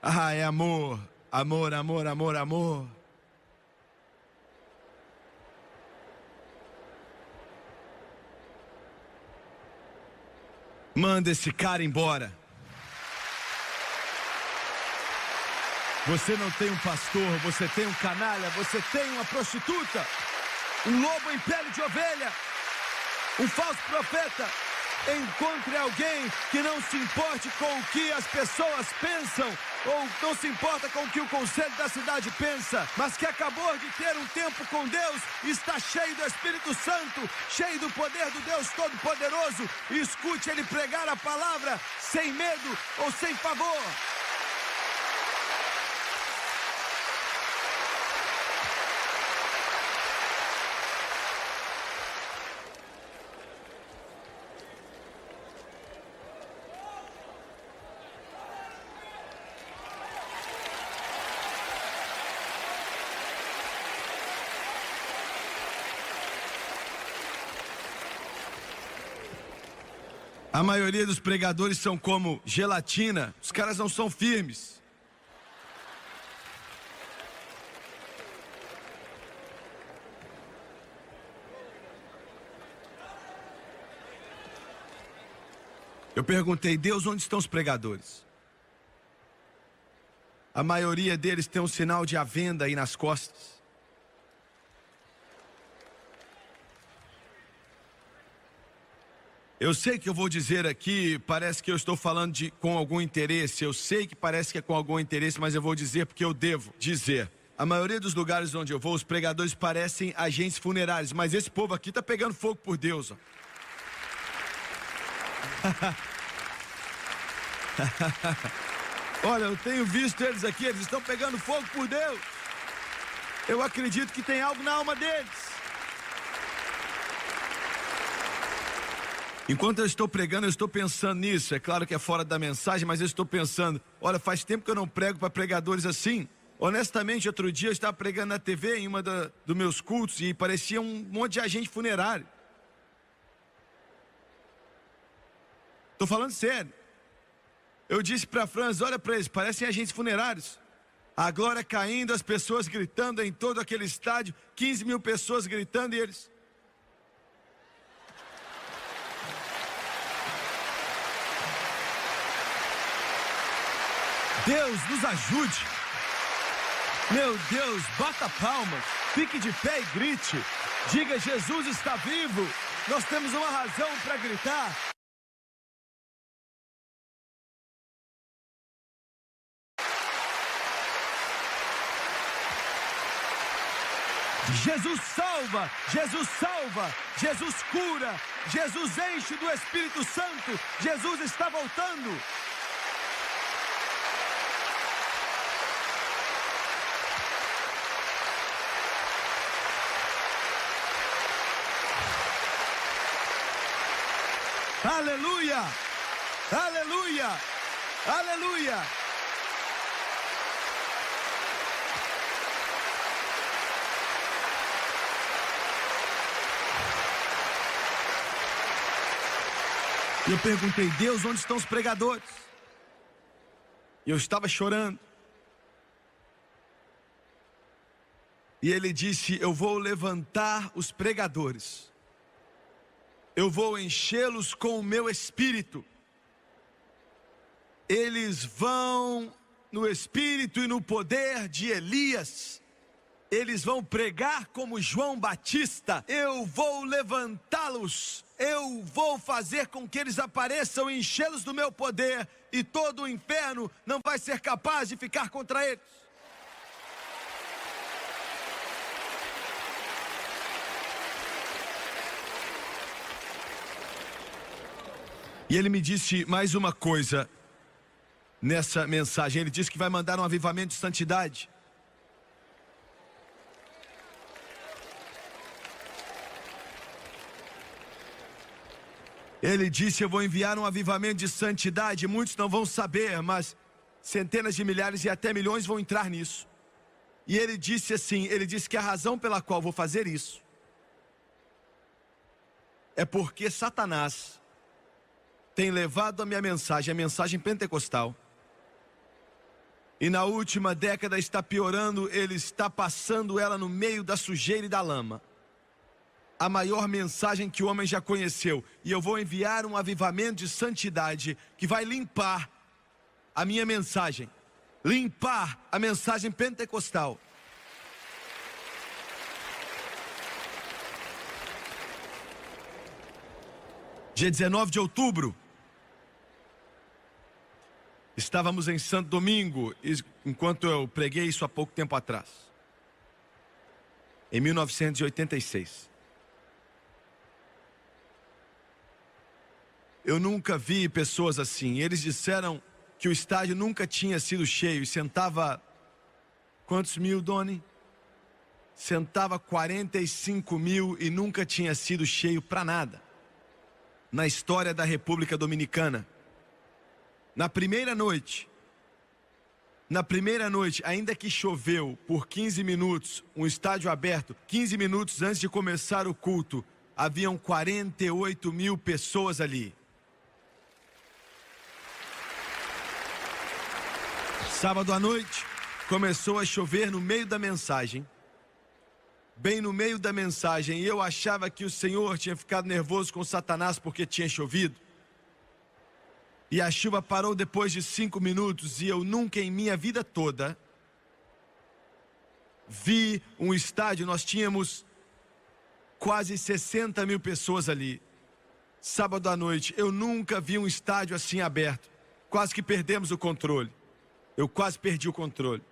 Ah, é amor, amor, amor, amor, amor. Manda esse cara embora. Você não tem um pastor, você tem um canalha, você tem uma prostituta, um lobo em pele de ovelha, um falso profeta. Encontre alguém que não se importe com o que as pessoas pensam, ou não se importa com o que o conselho da cidade pensa, mas que acabou de ter um tempo com Deus, está cheio do Espírito Santo, cheio do poder do Deus Todo-Poderoso, e escute ele pregar a palavra sem medo ou sem pavor. A maioria dos pregadores são como gelatina, os caras não são firmes. Eu perguntei, Deus, onde estão os pregadores? A maioria deles tem um sinal de à venda aí nas costas. Eu sei que eu vou dizer aqui, parece que eu estou falando com algum interesse, eu sei que parece que é com algum interesse, mas eu vou dizer porque eu devo dizer. A maioria dos lugares onde eu vou, os pregadores parecem agentes funerários, mas esse povo aqui está pegando fogo por Deus. Ó. Olha, eu tenho visto eles aqui, eles estão pegando fogo por Deus. Eu acredito que tem algo na alma deles. Enquanto eu estou pregando, eu estou pensando nisso. É claro que é fora da mensagem, mas eu estou pensando, olha, faz tempo que eu não prego para pregadores assim. Honestamente, outro dia eu estava pregando na TV em uma dos meus cultos e parecia um monte de agente funerário. Estou falando sério. Eu disse para a Franz, olha para eles, parecem agentes funerários. A glória caindo, as pessoas gritando em todo aquele estádio, 15 mil pessoas gritando e eles... Deus nos ajude. Meu Deus, bata palmas, fique de pé e grite. Diga, Jesus está vivo. Nós temos uma razão para gritar. Jesus salva, Jesus salva, Jesus cura, Jesus enche do Espírito Santo, Jesus está voltando. Aleluia! Aleluia! Aleluia! Eu perguntei, Deus, onde estão os pregadores? E eu estava chorando. E ele disse, eu vou levantar os pregadores. Eu vou enchê-los com o meu espírito. Eles vão no espírito e no poder de Elias. Eles vão pregar como João Batista. Eu vou levantá-los. Eu vou fazer com que eles apareçam e enchê-los do meu poder. E todo o inferno não vai ser capaz de ficar contra eles. E ele me disse mais uma coisa nessa mensagem. Ele disse que vai mandar um avivamento de santidade. Ele disse: eu vou enviar um avivamento de santidade. Muitos não vão saber, mas centenas de milhares e até milhões vão entrar nisso. E ele disse assim, ele disse que a razão pela qual vou fazer isso é porque Satanás tem levado a minha mensagem, a mensagem pentecostal, e na última década está piorando. Ele está passando ela no meio da sujeira e da lama. A maior mensagem que o homem já conheceu. E eu vou enviar um avivamento de santidade que vai limpar a minha mensagem, limpar a mensagem pentecostal. Dia 19 de outubro, estávamos em Santo Domingo, enquanto eu preguei isso há pouco tempo atrás, em 1986. Eu nunca vi pessoas assim. Eles disseram que o estádio nunca tinha sido cheio. E sentava, quantos mil, Doni? Sentava 45 mil e nunca tinha sido cheio para nada na história da República Dominicana. Na primeira noite, ainda que choveu por 15 minutos, um estádio aberto, 15 minutos antes de começar o culto, haviam 48 mil pessoas ali. Sábado à noite, começou a chover no meio da mensagem, bem no meio da mensagem, e eu achava que o Senhor tinha ficado nervoso com Satanás porque tinha chovido. E a chuva parou depois de 5 minutos, e eu nunca em minha vida toda vi um estádio. Nós tínhamos quase 60 mil pessoas ali. Sábado à noite, eu nunca vi um estádio assim aberto. Quase que perdemos o controle. Eu quase perdi o controle.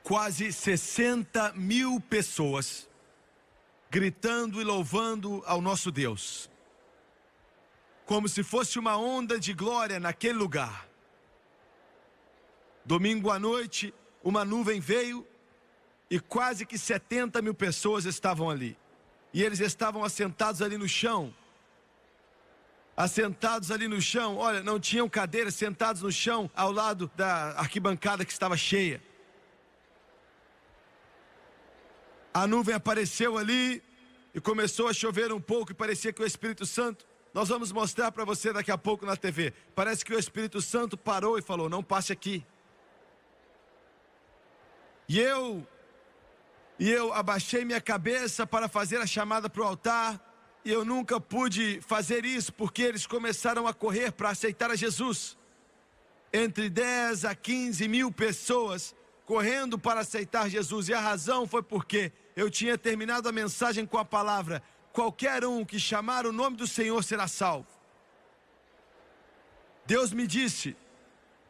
Quase 60 mil pessoas gritando e louvando ao nosso Deus, como se fosse uma onda de glória naquele lugar. Domingo à noite, uma nuvem veio e quase que 70 mil pessoas estavam ali. E eles estavam assentados ali no chão. Assentados ali no chão, olha, não tinham cadeiras, sentados no chão, ao lado da arquibancada que estava cheia. A nuvem apareceu ali e começou a chover um pouco, e parecia que o Espírito Santo, nós vamos mostrar para você daqui a pouco na TV, parece que o Espírito Santo parou e falou: não passe aqui. E eu abaixei minha cabeça para fazer a chamada para o altar. E eu nunca pude fazer isso, porque eles começaram a correr para aceitar a Jesus. Entre 10 a 15 mil pessoas correndo para aceitar Jesus. E a razão foi porque eu tinha terminado a mensagem com a palavra: qualquer um que chamar o nome do Senhor será salvo. Deus me disse,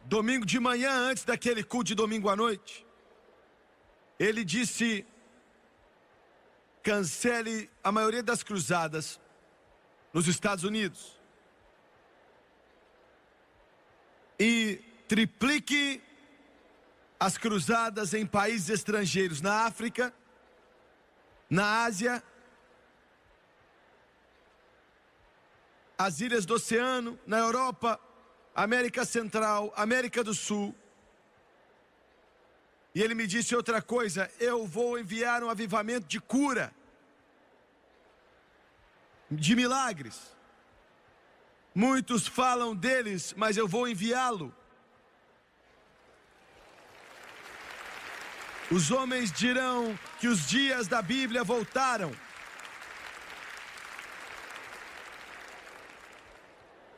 domingo de manhã, antes daquele culto de domingo à noite, Ele disse: cancele a maioria das cruzadas nos Estados Unidos e triplique as cruzadas em países estrangeiros, na África, na Ásia, as ilhas do oceano, na Europa, América Central, América do Sul. E ele me disse outra coisa: eu vou enviar um avivamento de cura, de milagres. Muitos falam deles, mas eu vou enviá-lo. Os homens dirão que os dias da Bíblia voltaram.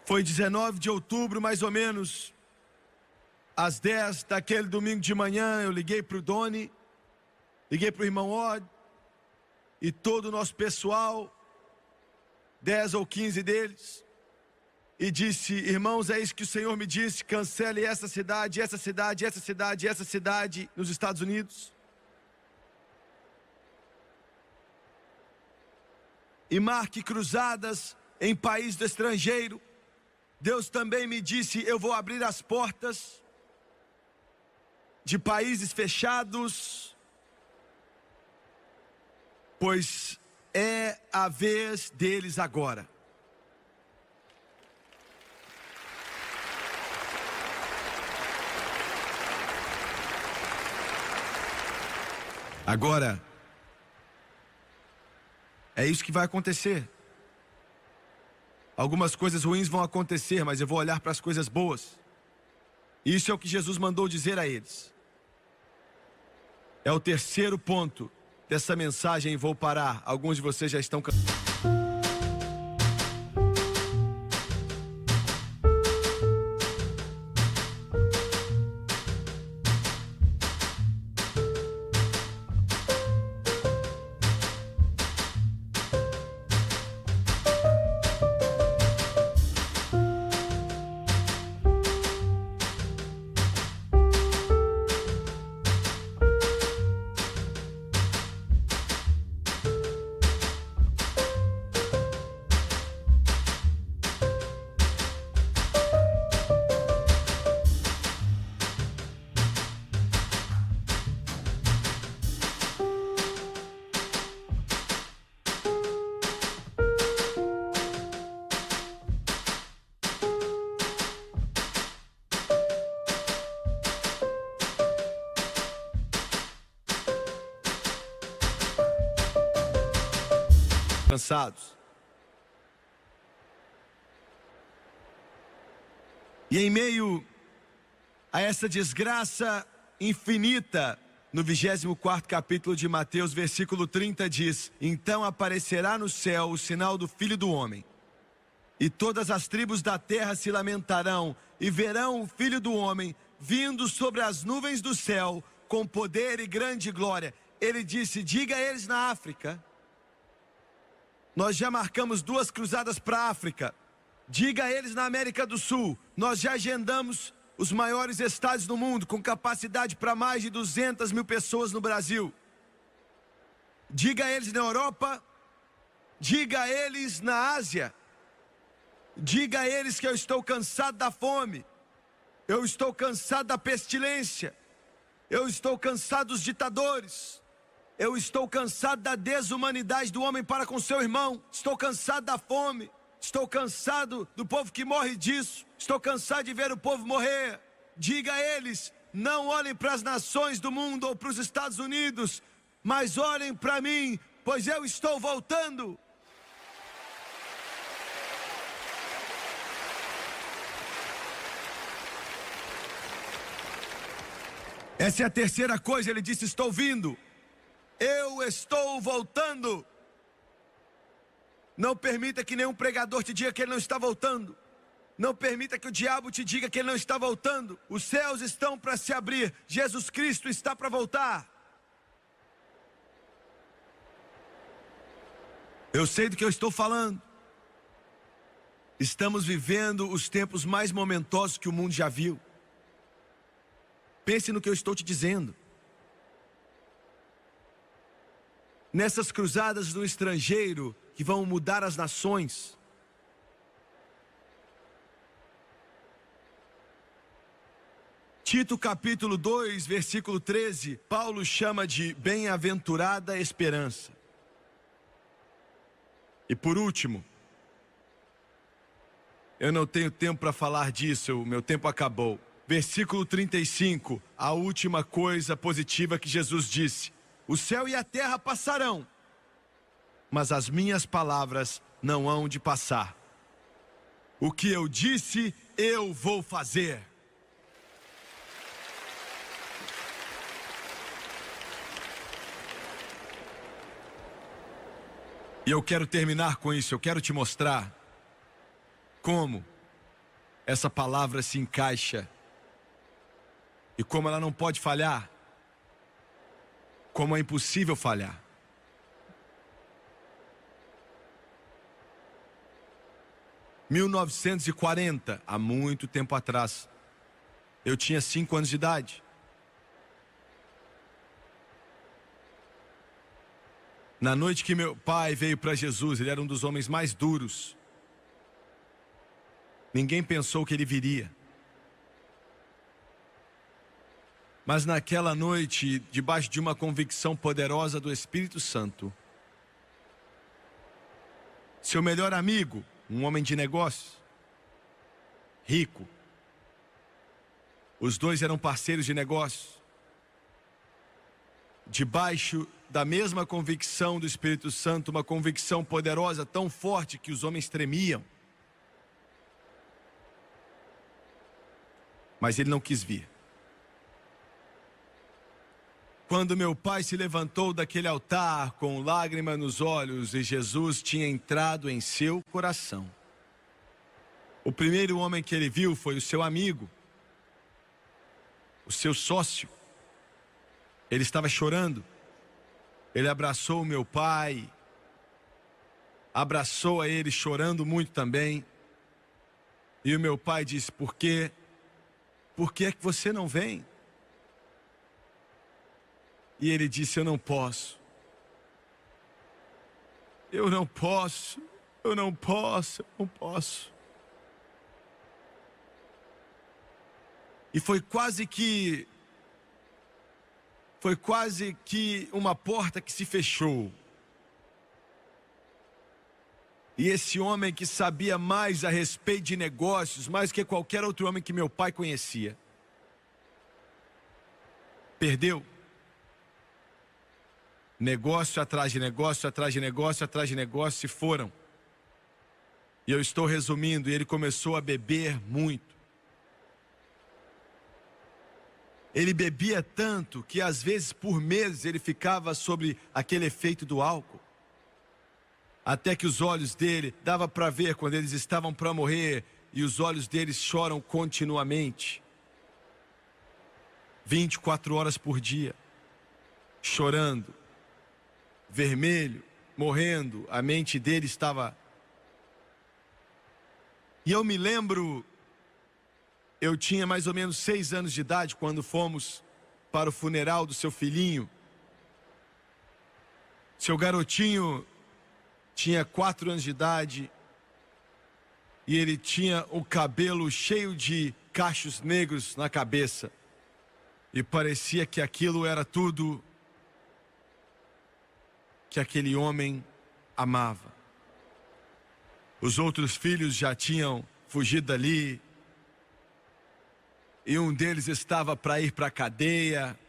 Foi 19 de outubro, mais ou menos, às 10 daquele domingo de manhã, eu liguei para o Doni, liguei para o irmão Odd e todo o nosso pessoal, 10 ou 15 deles, e disse: irmãos, é isso que o Senhor me disse, cancele essa cidade, essa cidade, essa cidade, essa cidade nos Estados Unidos. E marque cruzadas em país do estrangeiro. Deus também me disse: eu vou abrir as portas de países fechados, pois é a vez deles agora. Agora, é isso que vai acontecer. Algumas coisas ruins vão acontecer, mas eu vou olhar para as coisas boas. Isso é o que Jesus mandou dizer a eles. É o terceiro ponto dessa mensagem e vou parar. Alguns de vocês já estão cansados. E em meio a essa desgraça infinita, no 24º capítulo de Mateus, versículo 30 diz: então aparecerá no céu o sinal do Filho do Homem, e todas as tribos da terra se lamentarão, e verão o Filho do Homem vindo sobre as nuvens do céu, com poder e grande glória. Ele disse: diga a eles na África. Nós já marcamos 2 cruzadas para a África. Diga a eles na América do Sul. Nós já agendamos os maiores estádios do mundo, com capacidade para mais de 200 mil pessoas no Brasil. Diga a eles na Europa. Diga a eles na Ásia. Diga a eles que eu estou cansado da fome. Eu estou cansado da pestilência. Eu estou cansado dos ditadores. Eu estou cansado da desumanidade do homem para com seu irmão. Estou cansado da fome. Estou cansado do povo que morre disso. Estou cansado de ver o povo morrer. Diga a eles: não olhem para as nações do mundo ou para os Estados Unidos, mas olhem para mim, pois eu estou voltando. Essa é a terceira coisa. Ele disse: estou vindo. Eu estou voltando. Não permita que nenhum pregador te diga que ele não está voltando. Não permita que o diabo te diga que ele não está voltando. Os céus estão para se abrir. Jesus Cristo está para voltar. Eu sei do que eu estou falando. Estamos vivendo os tempos mais momentosos que o mundo já viu. Pense no que eu estou te dizendo. Nessas cruzadas no estrangeiro que vão mudar as nações, Tito capítulo 2, versículo 13, Paulo chama de bem-aventurada esperança. E por último, eu não tenho tempo para falar disso, o meu tempo acabou. Versículo 35, a última coisa positiva que Jesus disse: o céu e a terra passarão, mas as minhas palavras não hão de passar. O que eu disse, eu vou fazer. E eu quero terminar com isso. Eu quero te mostrar como essa palavra se encaixa e como ela não pode falhar, como é impossível falhar. Em 1940, há muito tempo atrás, eu tinha 5 anos de idade. Na noite que meu pai veio para Jesus, ele era um dos homens mais duros. Ninguém pensou que ele viria. Mas naquela noite, debaixo de uma convicção poderosa do Espírito Santo, seu melhor amigo, um homem de negócios, rico, os dois eram parceiros de negócios, debaixo da mesma convicção do Espírito Santo, uma convicção poderosa, tão forte que os homens tremiam. Mas ele não quis vir. Quando meu pai se levantou daquele altar com lágrima nos olhos e Jesus tinha entrado em seu coração, o primeiro homem que ele viu foi o seu amigo, o seu sócio. Ele estava chorando. Ele abraçou o meu pai, abraçou a ele chorando muito também. E o meu pai disse: por que é que você não vem? E ele disse: eu não posso. Eu não posso. E foi quase que uma porta que se fechou. E esse homem que sabia mais a respeito de negócios, mais que qualquer outro homem que meu pai conhecia, perdeu. Negócio atrás de negócio, atrás de negócio, atrás de negócio, se foram. E eu estou resumindo, e ele começou a beber muito. Ele bebia tanto que às vezes por meses ele ficava sob aquele efeito do álcool. Até que os olhos dele, dava para ver quando eles estavam para morrer, e os olhos deles choram continuamente. 24 horas por dia, chorando, vermelho, morrendo, a mente dele estava... E eu me lembro... Eu tinha mais ou menos 6 anos de idade quando fomos para o funeral do seu filhinho. Seu garotinho tinha 4 anos de idade e ele tinha o cabelo cheio de cachos negros na cabeça. E parecia que aquilo era tudo que aquele homem amava. Os outros filhos já tinham fugido dali. E um deles estava para ir para a cadeia.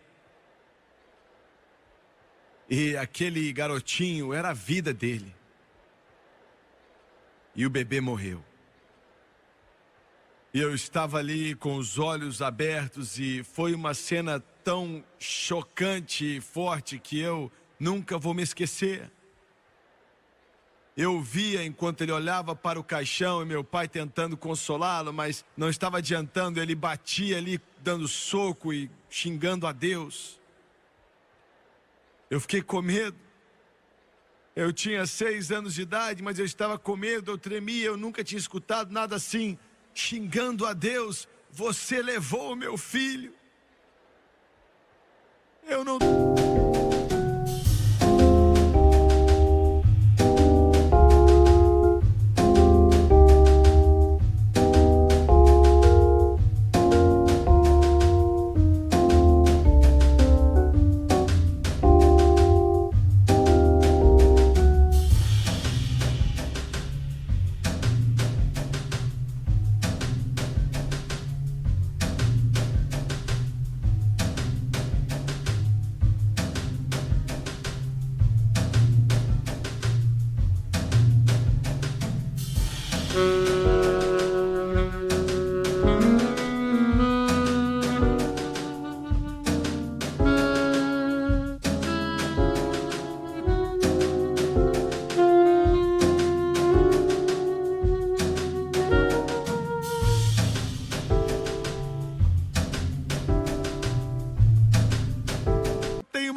E aquele garotinho era a vida dele. E o bebê morreu. E eu estava ali com os olhos abertos e foi uma cena tão chocante e forte que eu nunca vou me esquecer. Eu via enquanto ele olhava para o caixão e meu pai tentando consolá-lo, mas não estava adiantando, ele batia ali dando soco e xingando a Deus. Eu fiquei com medo. Eu tinha 6 anos de idade, mas eu estava com medo, eu tremia, eu nunca tinha escutado nada assim, xingando a Deus: você levou o meu filho. Eu não...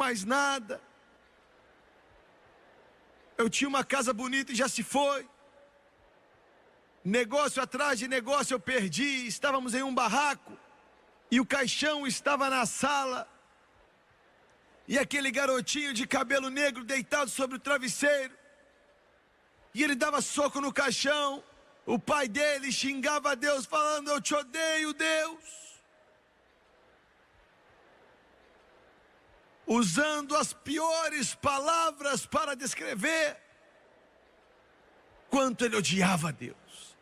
mais nada. Eu tinha uma casa bonita e já se foi. Negócio atrás de negócio eu perdi. Estávamos em um barraco e o caixão estava na sala. E aquele garotinho de cabelo negro deitado sobre o travesseiro. E ele dava soco no caixão. O pai dele xingava a Deus falando: eu te odeio, Deus. Usando as piores palavras para descrever quanto ele odiava a Deus.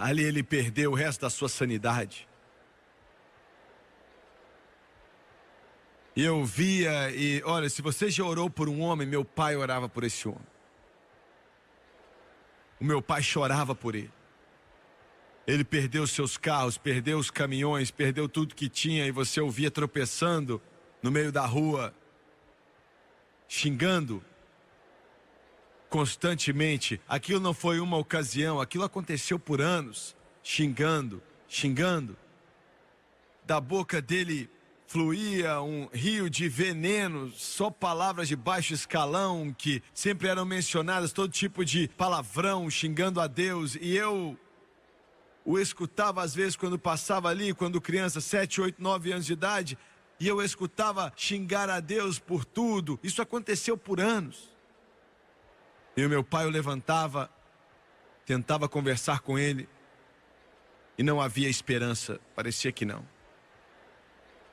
Ali ele perdeu o resto da sua sanidade. E eu via, e olha, se você já orou por um homem, meu pai orava por esse homem. O meu pai chorava por ele. Ele perdeu seus carros, perdeu os caminhões, perdeu tudo que tinha, e você o via tropeçando no meio da rua, xingando constantemente. Aquilo não foi uma ocasião, aquilo aconteceu por anos, xingando. Da boca dele fluía um rio de veneno, só palavras de baixo escalão que sempre eram mencionadas, todo tipo de palavrão, xingando a Deus. E eu o escutava às vezes quando passava ali, quando criança, 7, 8, 9 anos de idade, e eu escutava xingar a Deus por tudo. Isso aconteceu por anos. E o meu pai o levantava, tentava conversar com ele, e não havia esperança, parecia que não.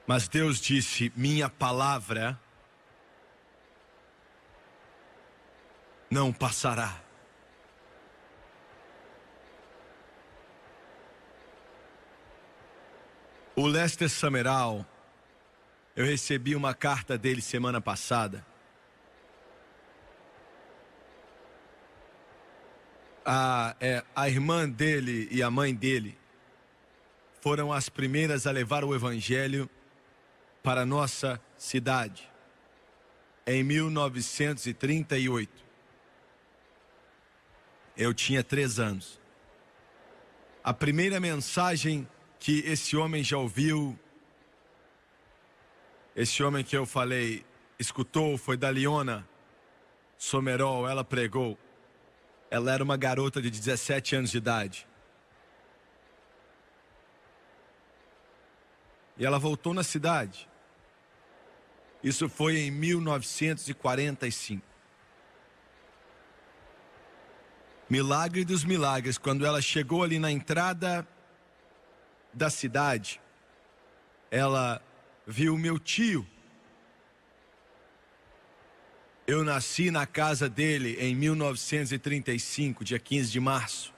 Mas Deus disse: minha palavra não passará. O Lester Summerall, eu recebi uma carta dele semana passada. A irmã dele e a mãe dele foram as primeiras a levar o evangelho para a nossa cidade, em 1938. Eu tinha 3 anos. A primeira mensagem que esse homem já ouviu, esse homem que eu falei, escutou, foi da Leona Somerol. Ela pregou. Ela era uma garota de 17 anos de idade. E ela voltou na cidade. Isso foi em 1945. Milagre dos milagres, quando ela chegou ali na entrada da cidade, ela viu meu tio. Eu nasci na casa dele em 1935, dia 15 de março.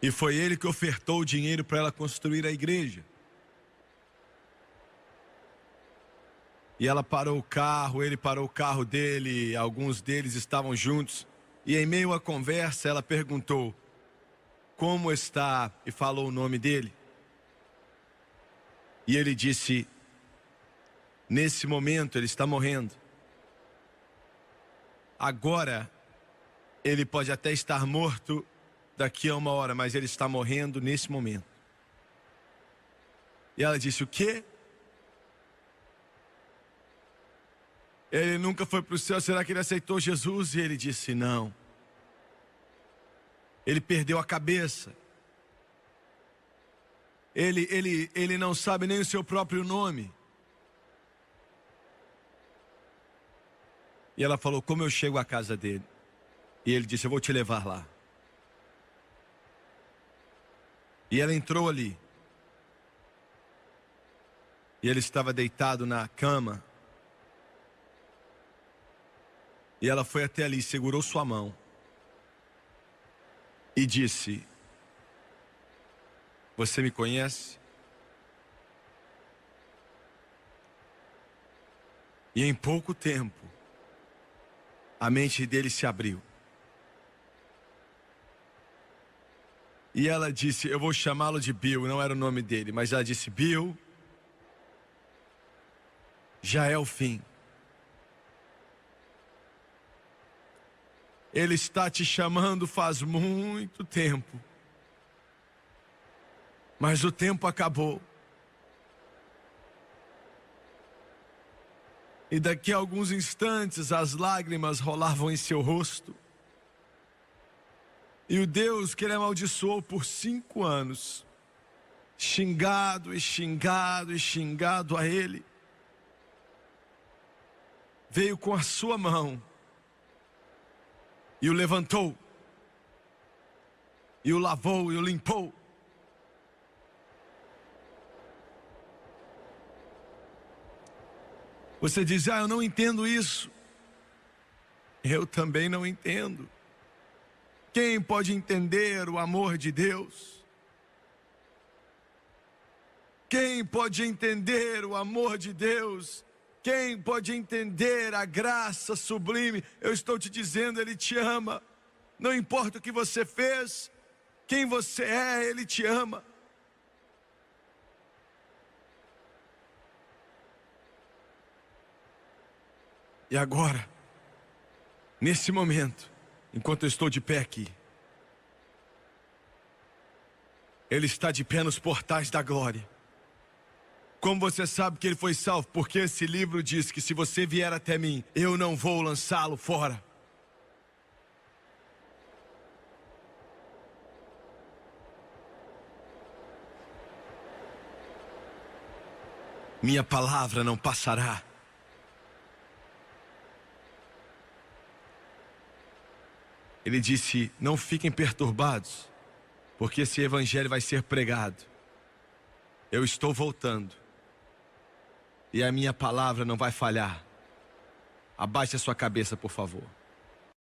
E foi ele que ofertou o dinheiro para ela construir a igreja. E ela parou o carro, ele parou o carro dele, alguns deles estavam juntos. E em meio à conversa ela perguntou: como está? E falou o nome dele. E ele disse: nesse momento ele está morrendo. Agora, ele pode até estar morto daqui a 1 hora, mas ele está morrendo nesse momento. E ela disse: o quê? Ele nunca foi para o céu, será que ele aceitou Jesus? E ele disse: não. Ele perdeu a cabeça. Ele não sabe nem o seu próprio nome. E ela falou: como eu chego à casa dele? E ele disse: eu vou te levar lá. E ela entrou ali. E ele estava deitado na cama. E ela foi até ali, segurou sua mão e disse: você me conhece? E em pouco tempo, a mente dele se abriu. E ela disse: eu vou chamá-lo de Bill. Não era o nome dele, mas ela disse: Bill, já é o fim. Ele está te chamando faz muito tempo. Mas o tempo acabou. E daqui a alguns instantes as lágrimas rolavam em seu rosto. E o Deus que ele amaldiçoou por 5 anos, xingado e xingado e xingado a ele, veio com a sua mão e o levantou, e o lavou e o limpou. Você diz: eu não entendo isso. Eu também não entendo. Quem pode entender o amor de Deus? Quem pode entender o amor de Deus? Quem pode entender a graça sublime? Eu estou te dizendo, Ele te ama. Não importa o que você fez, quem você é, Ele te ama. E agora, nesse momento, enquanto eu estou de pé aqui, Ele está de pé nos portais da glória. Como você sabe que ele foi salvo? Porque esse livro diz que se você vier até mim, eu não vou lançá-lo fora. Minha palavra não passará. Ele disse, não fiquem perturbados, porque esse evangelho vai ser pregado. Eu estou voltando. E a minha palavra não vai falhar. Abaixe a sua cabeça, por favor.